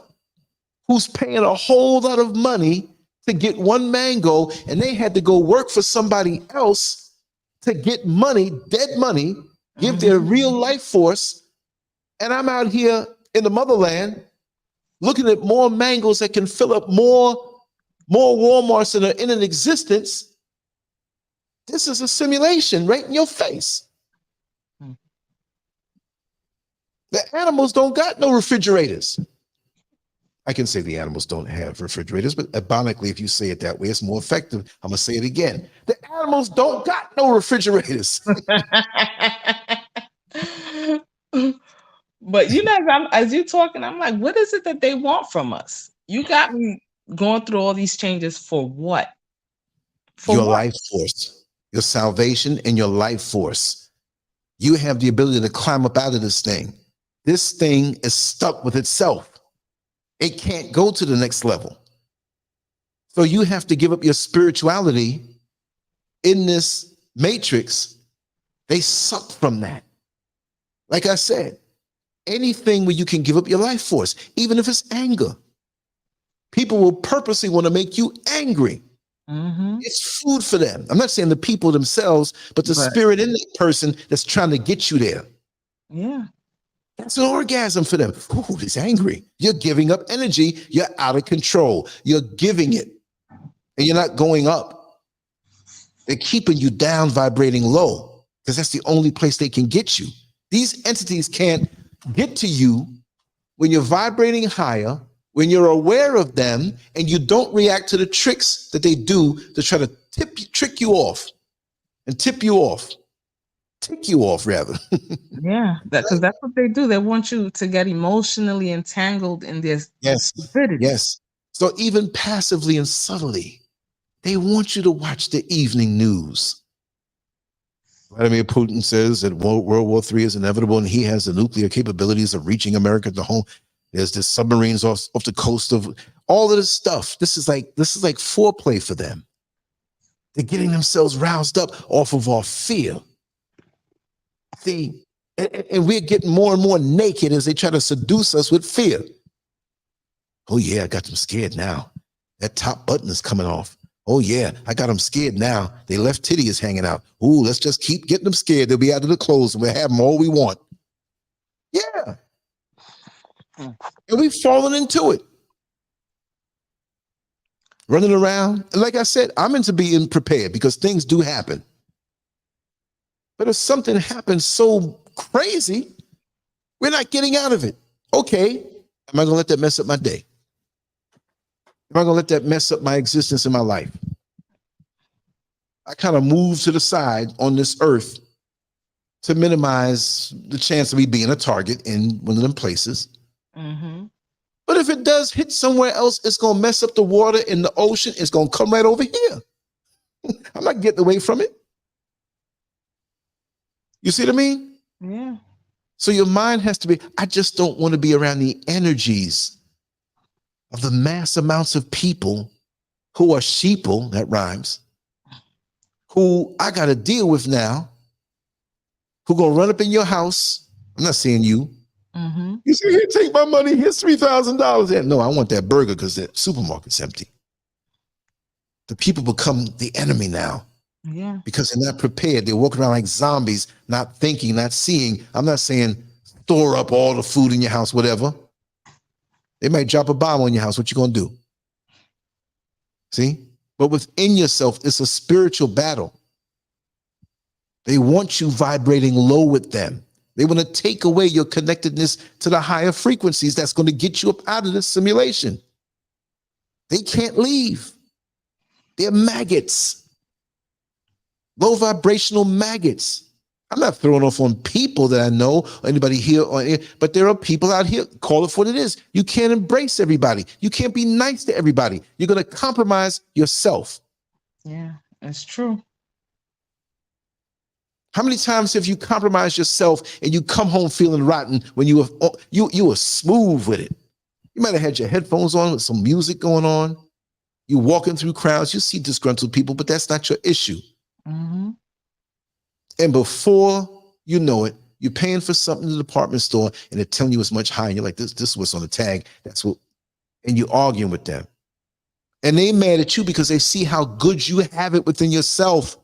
who's paying a whole lot of money to get one mango, and they had to go work for somebody else to get money, dead money, give their real life force. And I'm out here in the motherland looking at more mangoes that can fill up more Walmarts that are in existence. This is a simulation right in your face. The animals don't got no refrigerators. I can say the animals don't have refrigerators, but ironically, if you say it that way, it's more effective. I'm going to say it again. The animals don't got no refrigerators. But you know, as you talking, I'm like, what is it that they want from us? You got me going through all these changes for what? For your what? Life force, your salvation and your life force. You have the ability to climb up out of this thing. This thing is stuck with itself. It can't go to the next level. So you have to give up your spirituality in this matrix. They suck from that. Like I said, anything where you can give up your life force, even if it's anger. People will purposely want to make you angry. It's food for them. I'm not saying the people themselves, but the spirit in that person that's trying to get you there. Yeah. That's an orgasm for them. Ooh, he's angry. You're giving up energy. You're out of control. You're giving it. And you're not going up. They're keeping you down, vibrating low, because that's the only place they can get you. These entities can't get to you when you're vibrating higher, when you're aware of them, and you don't react to the tricks that they do to try to trick you off and tip you off. Tick you off, rather. Yeah, because that's what they do. They want you to get emotionally entangled in this. Yes. So even passively and subtly, they want you to watch the evening news. Vladimir Putin says that World War III is inevitable, and he has the nuclear capabilities of reaching America to home. There's the submarines off the coast of all of this stuff. This is like foreplay for them. They're getting themselves roused up off of our fear. See, and we're getting more and more naked as they try to seduce us with fear. Oh yeah, I got them scared now. That top button is coming off. Oh yeah, I got them scared now. They left titty is hanging out. Ooh, let's just keep getting them scared. They'll be out of the clothes and we'll have them all we want. Yeah. And we've fallen into it. Running around. And like I said, I'm into being prepared because things do happen. But if something happens so crazy, we're not getting out of it. Okay, am I going to let that mess up my day? Am I going to let that mess up my existence in my life? I kind of move to the side on this earth to minimize the chance of me being a target in one of them places. Mm-hmm. But if it does hit somewhere else, it's going to mess up the water in the ocean. It's going to come right over here. I'm not getting away from it. You see what I mean? Yeah. So your mind has to be, I just don't want to be around the energies of the mass amounts of people who are sheeple, that rhymes, who I got to deal with now, who going to run up in your house. I'm not saying you. Mm-hmm. You say, here, take my money. Here's $3,000. Yeah, no, I want that burger because the supermarket's empty. The people become the enemy now. Yeah. Because they're not prepared. They're walking around like zombies, not thinking, not seeing. I'm not saying store up all the food in your house, whatever. They might drop a bomb on your house. What you gonna do? See? But within yourself, it's a spiritual battle. They want you vibrating low with them. They want to take away your connectedness to the higher frequencies that's going to get you up out of this simulation. They can't leave. They're maggots. Low vibrational maggots. I'm not throwing off on people that I know, or anybody here, but there are people out here, call it for what it is. You can't embrace everybody. You can't be nice to everybody. You're going to compromise yourself. Yeah, that's true. How many times have you compromised yourself and you come home feeling rotten when you were smooth with it? You might have had your headphones on with some music going on. You're walking through crowds. You see disgruntled people, but that's not your issue. Mm-hmm. And before you know it, you're paying for something in the department store and they're telling you it's much higher. And you're like, this is what's on the tag. That's what, and you're arguing with them. And they mad at you because they see how good you have it within yourself.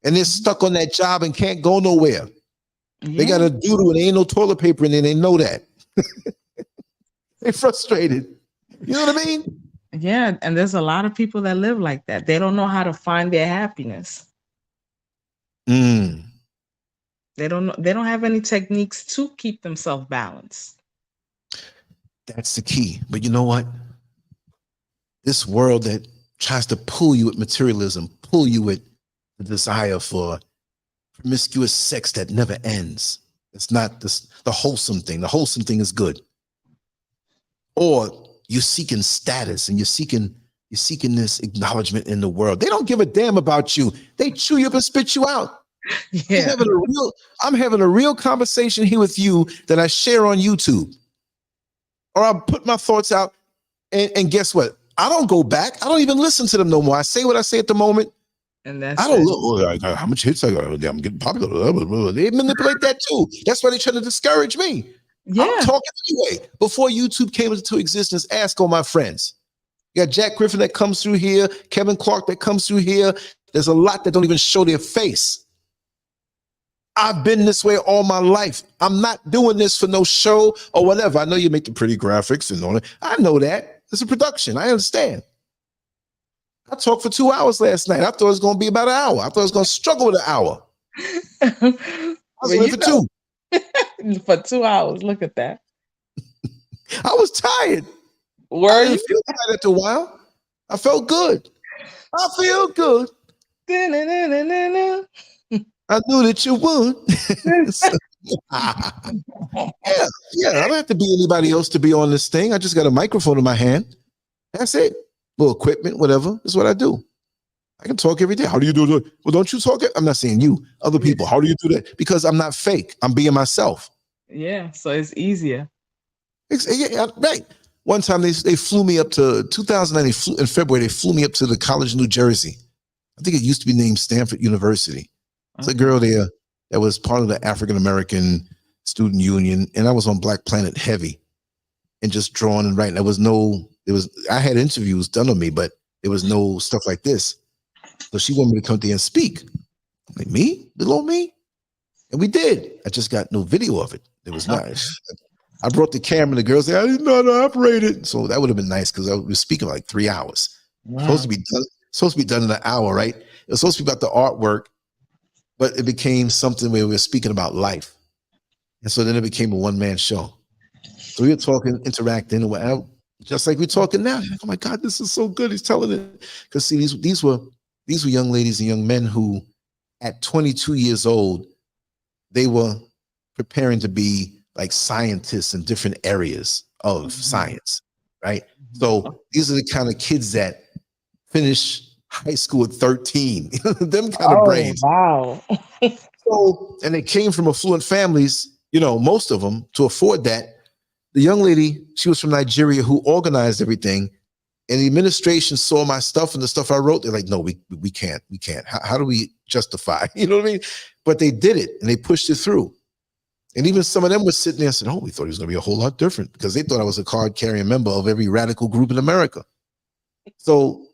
And they're stuck on that job and can't go nowhere. Yeah. They got a doodle and ain't no toilet paper in there. They know that. They're frustrated. You know what I mean? Yeah. And there's a lot of people that live like that. They don't know how to find their happiness. Mm. They don't have any techniques to keep themselves balanced. That's the key. But you know what? This world that tries to pull you with materialism, pull you with the desire for promiscuous sex that never ends. It's not the wholesome thing. The wholesome thing is good. Or you're seeking status and you're seeking this acknowledgement in the world. They don't give a damn about you. They chew you up and spit you out. Yeah. I'm having a real conversation here with you that I share on YouTube. Or I'll put my thoughts out and guess what? I don't go back. I don't even listen to them no more. I say what I say at the moment. And that's I don't look how much hits I got. I'm getting popular. They manipulate that too. That's why they're trying to discourage me. Yeah. I'm talking anyway. Before YouTube came into existence, ask all my friends. You got Jack Griffin that comes through here, Kevin Clark that comes through here. There's a lot that don't even show their face. I've been this way all my life. I'm not doing this for no show or whatever. I know you make the pretty graphics and all that. I know that. It's a production. I understand. I talked for 2 hours last night. I thought it was going to be about an hour. I thought I was going to struggle with an hour. I was well, for 2. For 2 hours. Look at that. I was tired. I didn't feel tired after a while. I felt good. I feel good. I knew that you would. Yeah. I don't have to be anybody else to be on this thing. I just got a microphone in my hand. That's it. Little equipment, whatever. That's what I do. I can talk every day. How do you do it? Well, don't you talk it? I'm not saying you, other people. How do you do that? Because I'm not fake. I'm being myself. Yeah, so it's easier. Yeah, right. One time they flew me up to 2009. In February, they flew me up to the College of New Jersey. I think it used to be named Stanford University. It's a girl there that was part of the African American Student Union, and I was on Black Planet heavy and just drawing and writing. I had interviews done on me, but There was no stuff like this. So she wanted me to come there and speak. I'm like, me? Little old me? And we did. I just got no video of it. It was nice. I brought the camera, and the girls said, I didn't know how to operate it. So that would have been nice because I was speaking like 3 hours. Wow. Supposed to be done in an hour, right? It was supposed to be about the artwork, but it became something where we were speaking about life. And so then it became a one-man show. So we were talking, interacting, just like we're talking now. Like, oh my God, this is so good. He's telling it. Because see, these were young ladies and young men who, at 22 years old, they were preparing to be like scientists in different areas of science, right? So these are the kind of kids that finish high school at 13, them kind of brains. Wow. So, and they came from affluent families, you know, most of them, to afford that. The young lady, she was from Nigeria, who organized everything, and the administration saw my stuff and the stuff I wrote. They're like, no, we can't. How do we justify? You know what I mean? But they did it, and they pushed it through. And even some of them were sitting there and said, oh, we thought he was going to be a whole lot different, because they thought I was a card-carrying member of every radical group in America. So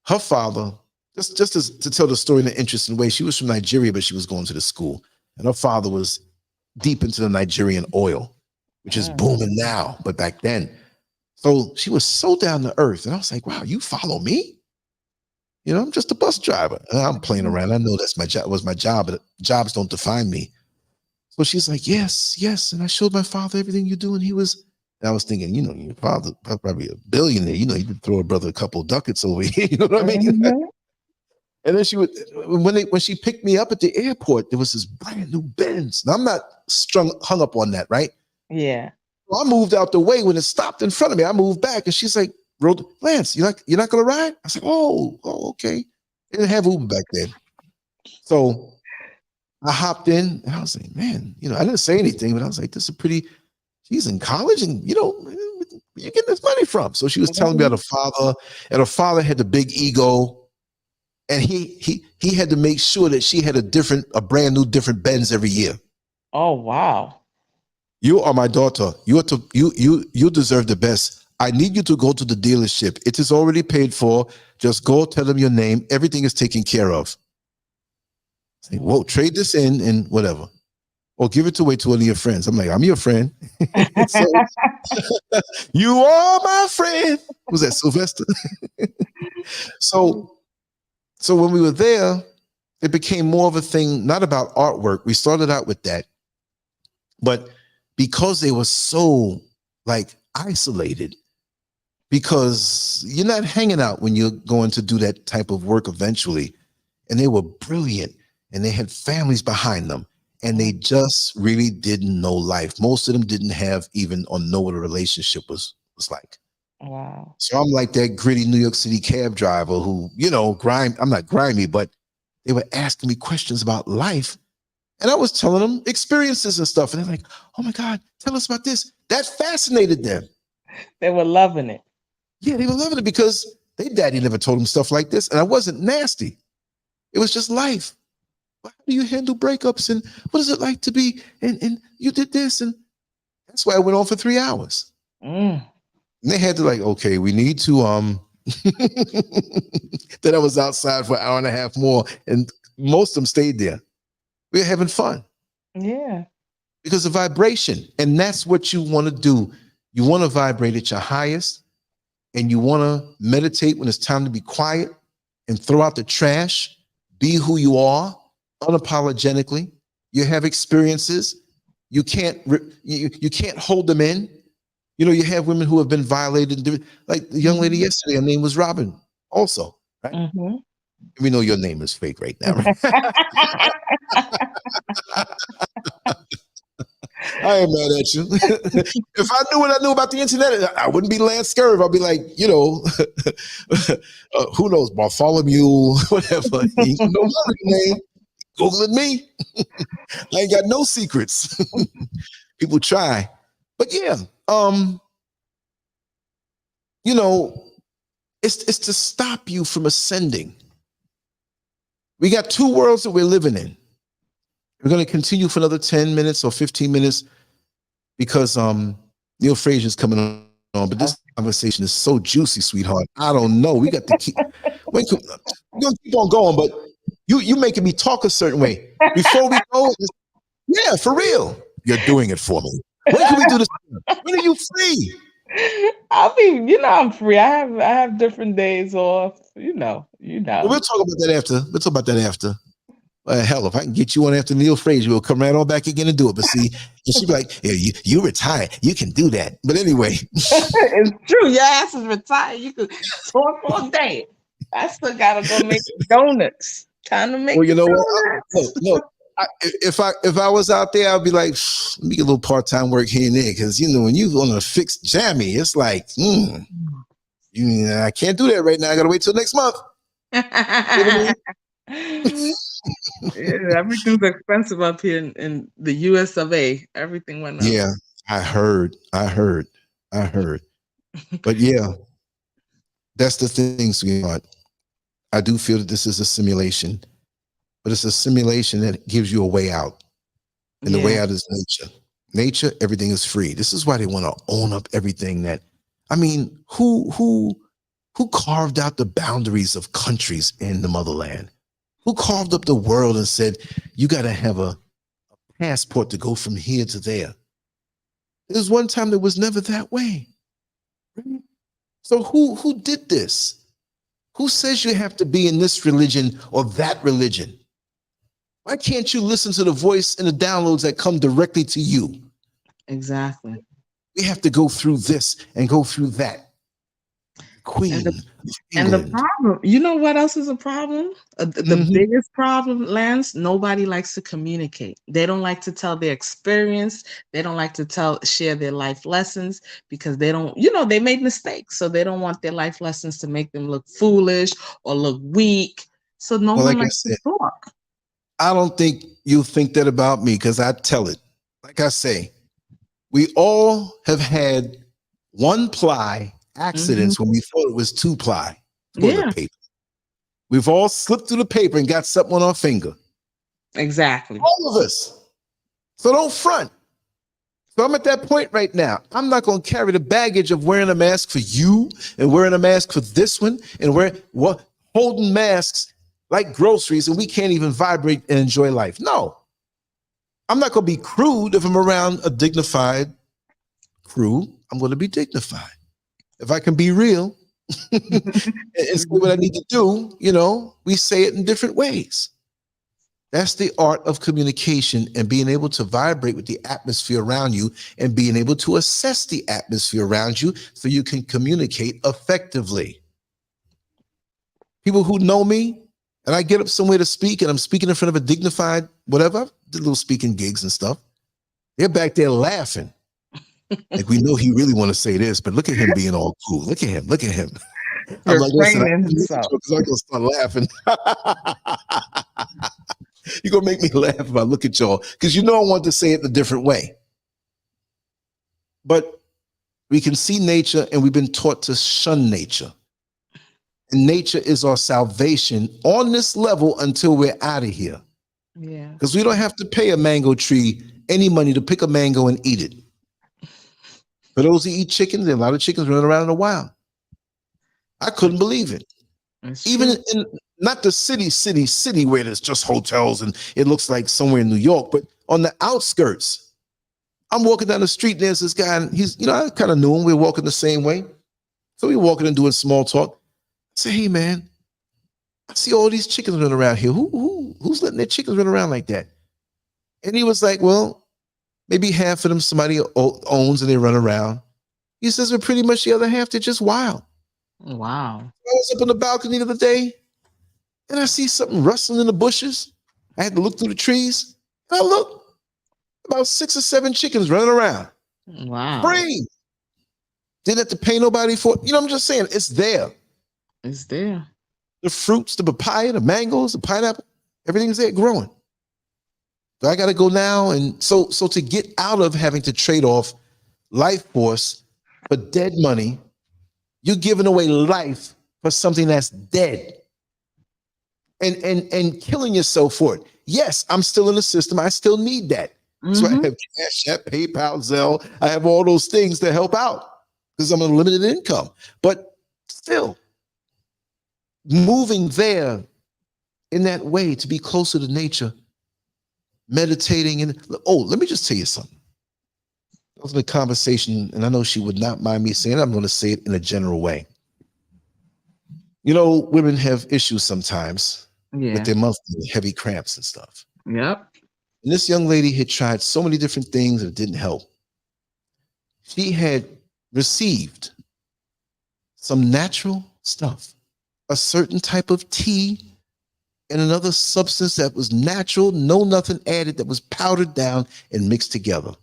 her father, just to tell the story in an interesting way, she was from Nigeria, but she was going to the school. And her father was deep into the Nigerian oil, which is booming now, but back then. So she was so down to earth. And I was like, wow, you follow me? You know, I'm just a bus driver. And I'm playing around. I know that's my job, was my job, but jobs don't define me. So she's like, yes. And I showed my father everything you do. And he was, and I was thinking, you know, your father probably a billionaire. You know, he could throw a brother a couple of ducats over here. You know what I mean? And then she would, when she picked me up at the airport, there was this brand new Benz. Now I'm not hung up on that, right? Yeah. So I moved out the way when it stopped in front of me. I moved back, and she's like, Lance, you're not gonna ride? I said, oh, okay. They didn't have Uber back then. So I hopped in, and I was like, man, you know, I didn't say anything, but I was like, this is she's in college, and you know, where you getting this money from? So she was telling me about her father, and her father had the big ego. And he had to make sure that she had a brand new different Benz every year. Oh wow! You are my daughter. You deserve the best. I need you to go to the dealership. It is already paid for. Just go, tell them your name. Everything is taken care of. Say, whoa, trade this in and whatever, or give it away to one of your friends. I'm like, I'm your friend. So, you are my friend. Was that Sylvester? So when we were there, it became more of a thing, not about artwork. We started out with that, but because they were so like isolated, because you're not hanging out when you're going to do that type of work eventually, and they were brilliant, and they had families behind them, and they just really didn't know life. Most of them didn't have even or know what a relationship was like. Wow. So I'm like that gritty New York City cab driver who, you know, I'm not grimy, but they were asking me questions about life. And I was telling them experiences and stuff. And they're like, oh my God, tell us about this. That fascinated them. They were loving it. Yeah, they were loving it because their daddy never told them stuff like this. And I wasn't nasty. It was just life. How do you handle breakups? And what is it like to be, and you did this. And that's why I went on for 3 hours. And they had to like, okay, we need to, then I was outside for an hour and a half more, and most of them stayed there. We were having fun. Yeah. Because of vibration. And that's what you want to do. You want to vibrate at your highest, and you want to meditate when it's time to be quiet and throw out the trash, be who you are unapologetically. You have experiences. You can't hold them in. You know, you have women who have been violated. Like the young lady yesterday, her name was Robin also, right? We know your name is fake right now, right? I ain't mad at you. If I knew what I knew about the internet, I wouldn't be Lancescurv. I'd be like, you know, who knows, Bartholomew, whatever. You know my name. Googling me. I ain't got no secrets. People try. But yeah, you know, it's to stop you from ascending. We got two worlds that we're living in. We're going to continue for another 10 minutes or 15 minutes because Neil Frazier's coming on, but this conversation is so juicy, sweetheart. I don't know. We got to keep. We're gonna keep on going, but you making me talk a certain way. Before we go, yeah, for real. You're doing it for me. When can we do this? When are you free? I mean, I'm free. I have different days off. Well, we'll talk about that after. We'll talk about that after. Hell, if I can get you on after Neil Frazier, we'll come right on back again and do it. But see, and she'd be like, yeah, you retired. You can do that. But anyway. It's true. Your ass is retired. You could talk all day. I still got to go make donuts. Time to make Well, you know what? Look, if I was out there, I'd be like, let me get a little part-time work here and there. Because, when you on a fixed jammy, it's like, I can't do that right now. I got to wait till next month. Yeah, everything's expensive up here in the US of A. Everything went up. Yeah, I heard. But yeah, that's the thing, sweetheart. I do feel that this is a simulation, but it's a simulation that gives you a way out. And the way out is nature. Nature, everything is free. This is why they want to own up everything who carved out the boundaries of countries in the motherland? Who carved up the world and said, you got to have a passport to go from here to there? There's one time that was never that way. So who did this? Who says you have to be in this religion or that religion? Why can't you listen to the voice and the downloads that come directly to you? Exactly. We have to go through this and go through that. Queen. And the problem, you know what else is a problem? The biggest problem, Lance, nobody likes to communicate. They don't like to tell their experience. They don't like to share their life lessons because they don't, they made mistakes. So they don't want their life lessons to make them look foolish or look weak. So no one likes to talk. I don't think you think that about me because I tell it. Like I say, we all have had one-ply accidents when we thought it was two-ply toilet paper. We've all slipped through the paper and got something on our finger. Exactly. All of us. So don't front. So I'm at that point right now. I'm not going to carry the baggage of wearing a mask for you and wearing a mask for this one and holding masks like groceries and we can't even vibrate and enjoy life. No. I'm not going to be crude if I'm around a dignified crew. I'm going to be dignified. If I can be real and say what I need to do, we say it in different ways. That's the art of communication and being able to vibrate with the atmosphere around you and being able to assess the atmosphere around you so you can communicate effectively. People who know me and I get up somewhere to speak and I'm speaking in front of a dignified whatever, I did little speaking gigs and stuff. They're back there laughing. Like we know he really want to say this, but look at him being all cool. Look at him. I'm like, listen, I'm gonna start laughing. You're gonna make me laugh if I look at y'all because I want to say it a different way. But we can see nature and we've been taught to shun nature. And nature is our salvation on this level until we're out of here. Yeah. Because we don't have to pay a mango tree any money to pick a mango and eat it. For those who eat chickens, there are a lot of chickens running around in the wild. I couldn't believe it. Even in not the city where there's just hotels and it looks like somewhere in New York, but on the outskirts. I'm walking down the street and there's this guy and he's, I kind of knew him. We were walking the same way. So we were walking and doing small talk. I said, hey man, I see all these chickens running around here. Who's letting their chickens run around like that? And he was like, well, maybe half of them somebody owns and they run around. He says, but pretty much the other half, they're just wild. Wow. I was up on the balcony the other day and I see something rustling in the bushes. I had to look through the trees. And I look, about 6 or 7 chickens running around. Wow. Free. Didn't have to pay nobody for it. I'm just saying, it's there. It's there. The fruits, the papaya, the mangoes, the pineapple, everything's there growing. So I got to go now. And so to get out of having to trade off life force for dead money, you're giving away life for something that's dead and killing yourself for it. Yes, I'm still in the system. I still need that. So I have Cash App, PayPal, Zelle. I have all those things to help out because I'm on a limited income. But still, moving there in that way to be closer to nature, meditating. And let me just tell you something. That was a conversation, and I know she would not mind me saying it. I'm going to say it in a general way. You know, women have issues sometimes with their monthly heavy cramps and stuff. Yep. And this young lady had tried so many different things and it didn't help. She had received some natural stuff, a certain type of tea and another substance that was natural, no nothing added, that was powdered down and mixed together.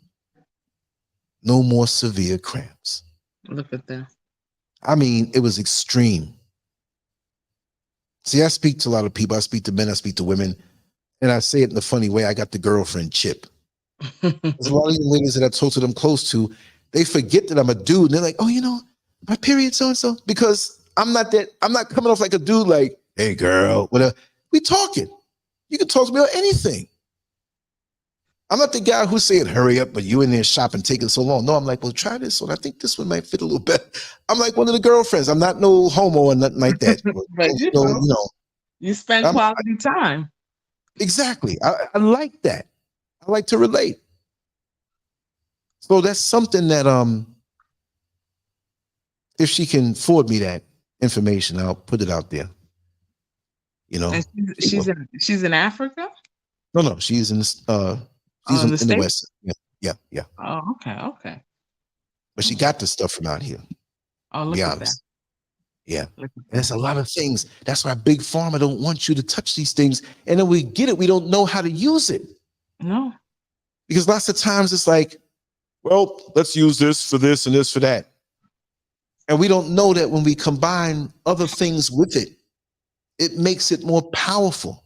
No more severe cramps. Look at that. I mean, it was extreme. See, I speak to a lot of people. I speak to men, I speak to women, and I say it in a funny way. I got the girlfriend chip. There's a lot of young ladies that I talk to them close to, they forget that I'm a dude. And they're like, oh, you know, my period so-and-so. Because I'm not coming off like a dude like, hey, girl, whatever. We talking. You can talk to me about anything. I'm not the guy who's saying, hurry up, but you in there shopping, taking so long. No, I'm like, well, try this one. I think this one might fit a little better. I'm like one of the girlfriends. I'm not no homo or nothing like that. But you know, you spend quality time. Exactly. I like that. I like to relate. So that's something that if she can forward me that information, I'll put it out there. You know, and she's in Africa. No, she's in she's in the West. Yeah. Oh, okay. But she got the stuff from out here. Oh, look at that. Yeah. And there's a lot of things. That's why Big Pharma don't want you to touch these things. And then we get it. We don't know how to use it. No. Because lots of times it's like, well, let's use this for this and this for that. And we don't know that when we combine other things with it, it makes it more powerful.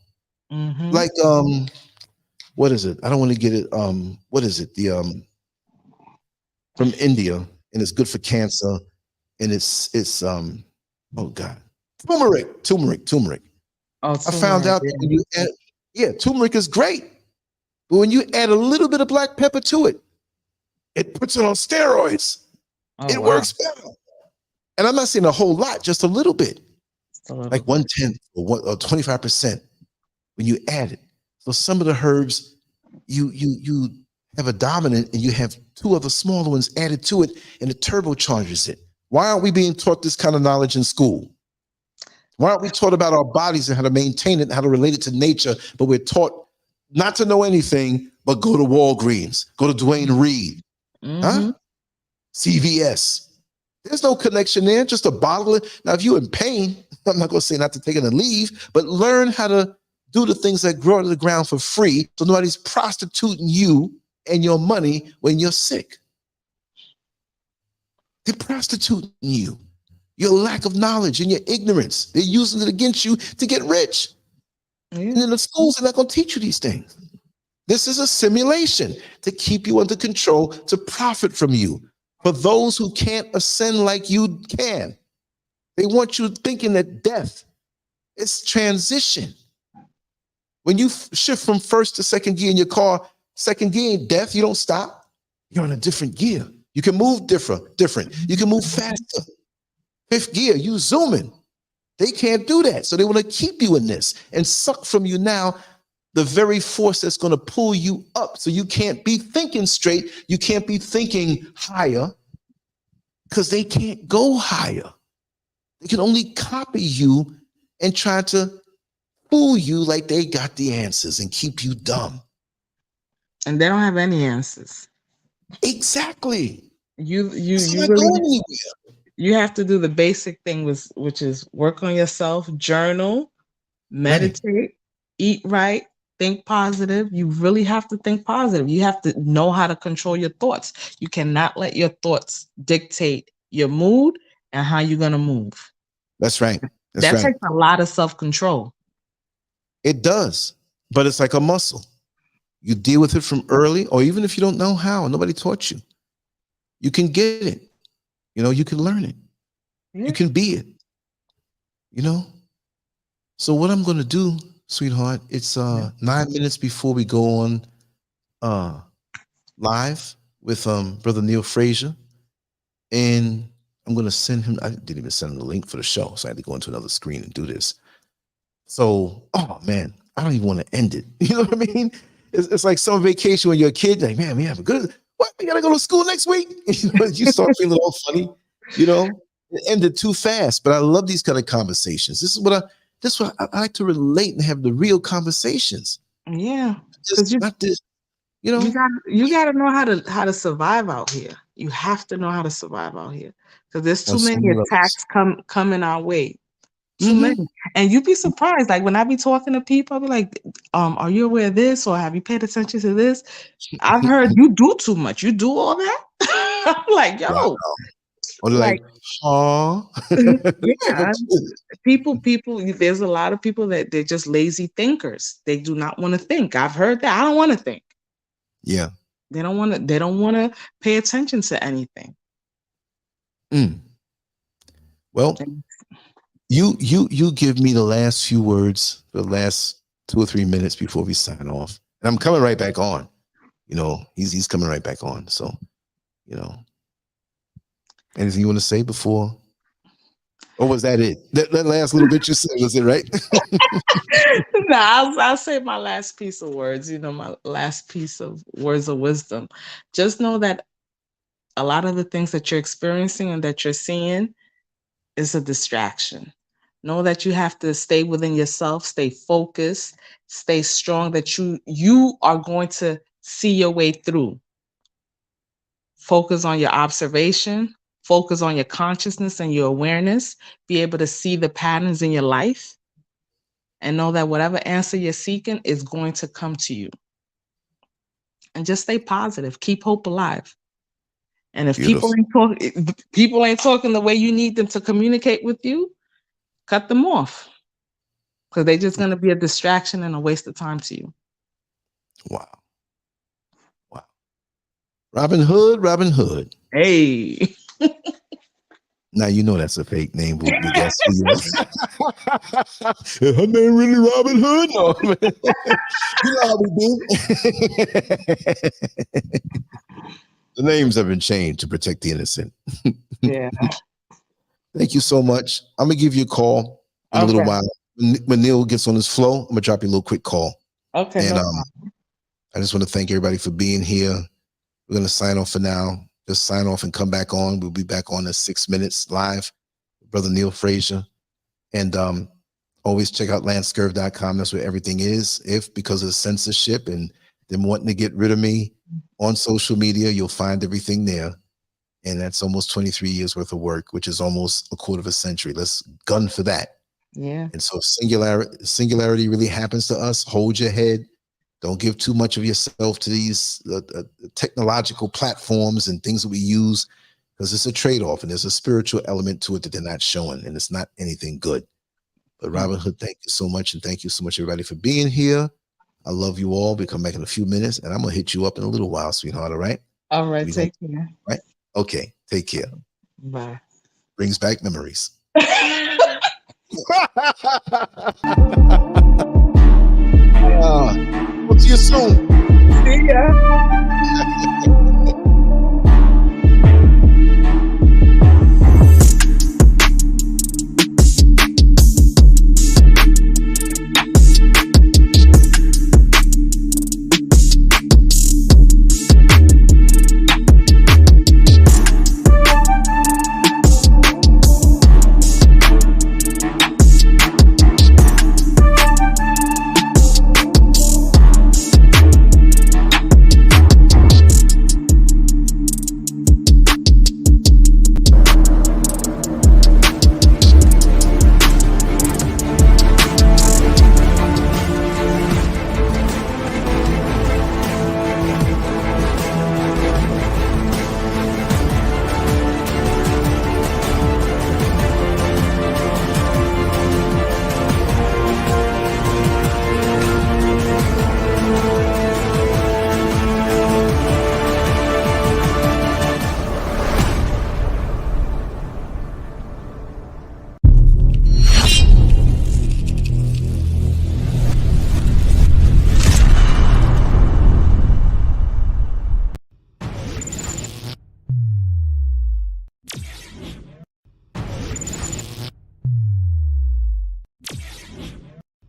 Mm-hmm. Like, what is it? I don't want to get it. What is it? From India, and it's good for cancer. And it's oh God, turmeric. Oh, I found out that when you add, turmeric is great. But when you add a little bit of black pepper to it, it puts it on steroids. It works better. And I'm not saying a whole lot, just a little bit. Like 1/10 or 25% when you add it. So some of the herbs, you have a dominant and you have two other smaller ones added to it, and it turbocharges it. Why aren't we being taught this kind of knowledge in school? Why aren't we taught about our bodies and how to maintain it and how to relate it to nature, but we're taught not to know anything but go to Walgreens, go to Dwayne Reed, CVS. There's no connection there, just a bottle. Now, if you're in pain, I'm not going to say not to take it and leave, but learn how to do the things that grow out of the ground for free so nobody's prostituting you and your money when you're sick. They're prostituting you. Your lack of knowledge and your ignorance. They're using it against you to get rich. And in the schools, are not going to teach you these things. This is a simulation to keep you under control, to profit from you. For those who can't ascend like you can, they want you thinking that death is transition. When you shift from first to second gear in your car, second gear ain't death. You don't stop. You're in a different gear. You can move different. You can move faster. Fifth gear, you zooming. They can't do that. So they want to keep you in this and suck from you now the very force that's going to pull you up. So you can't be thinking straight. You can't be thinking higher because they can't go higher. They can only copy you and try to fool you like they got the answers and keep you dumb. And they don't have any answers. Exactly. You really, you have to do the basic thing, which is work on yourself, journal, meditate, eat right, think positive. You really have to think positive. You have to know how to control your thoughts. You cannot let your thoughts dictate your mood and how you're going to move. That's right. That takes a lot of self-control. It does, but it's like a muscle. You deal with it from early, or even if you don't know how, nobody taught you, you can get it. You know, you can learn it. Yeah. You can be it. You know? So what I'm going to do, sweetheart, it's 9 minutes before we go on live with Brother Neil Frazier. And I'm going to send him. I didn't even send him the link for the show, so I had to go into another screen and do this. So, oh man, I don't even want to end it. You know what I mean? It's like summer vacation when you're a kid. Like, man, we have a good. What? We gotta go to school next week. You start feeling all funny. You know, it ended too fast. But I love these kind of conversations. This is what I like to relate and have the real conversations. Yeah, Just not this. You know, you gotta know how to survive out here. You have to know how to survive out here because there's too many attacks coming our way. Too many. And you'd be surprised. Like when I be talking to people, I'll be like, are you aware of this? Or have you paid attention to this? I've heard you do too much. You do all that? I'm like, yo. Wow. Or like, oh. Yeah. People, there's a lot of people that they're just lazy thinkers. They do not want to think. I've heard that. I don't want to think. Yeah. They don't want to pay attention to anything. Well, you give me the last few words, the last 2 or 3 minutes before we sign off. And I'm coming right back on. You know, he's coming right back on. So, you know, anything you want to say before? Or was that it? That last little bit you said, was it right? No, I'll say my last piece of words, you know, my last piece of words of wisdom. Just know that a lot of the things that you're experiencing and that you're seeing is a distraction. Know that you have to stay within yourself, stay focused, stay strong, that you are going to see your way through. Focus on your observation, focus on your consciousness and your awareness, be able to see the patterns in your life, and know that whatever answer you're seeking is going to come to you. And just stay positive, keep hope alive. And if people ain't talking the way you need them to communicate with you, cut them off, because they're just going to be a distraction and a waste of time to you. Wow. Robin Hood. Hey. Now you know that's a fake name. We guess who you Is her name really Robin Hood? No, man. You know how we do. The names have been changed to protect the innocent. Yeah. Thank you so much. I'm gonna give you a call in a little while. When Neil gets on his flow, I'm gonna drop you a little quick call. Okay. And I just want to thank everybody for being here. We're gonna sign off for now. Just sign off and come back on. We'll be back on in 6 minutes live. Brother Neil Frazier. And always check out Lancescurv.com. That's where everything is. If because of censorship and them wanting to get rid of me on social media, you'll find everything there. And that's almost 23 years worth of work, which is almost a quarter of a century. Let's gun for that. Yeah. And so if singularity really happens to us, hold your head. Don't give too much of yourself to these technological platforms and things that we use, because it's a trade-off and there's a spiritual element to it that they're not showing, and it's not anything good. But Robin Hood, thank you so much. And thank you so much, everybody, for being here. I love you all. We'll come back in a few minutes, and I'm going to hit you up in a little while, sweetheart. All right? All right. Take care. Right? Okay. Take care. Bye. Brings back memories. We'll see you soon. See ya.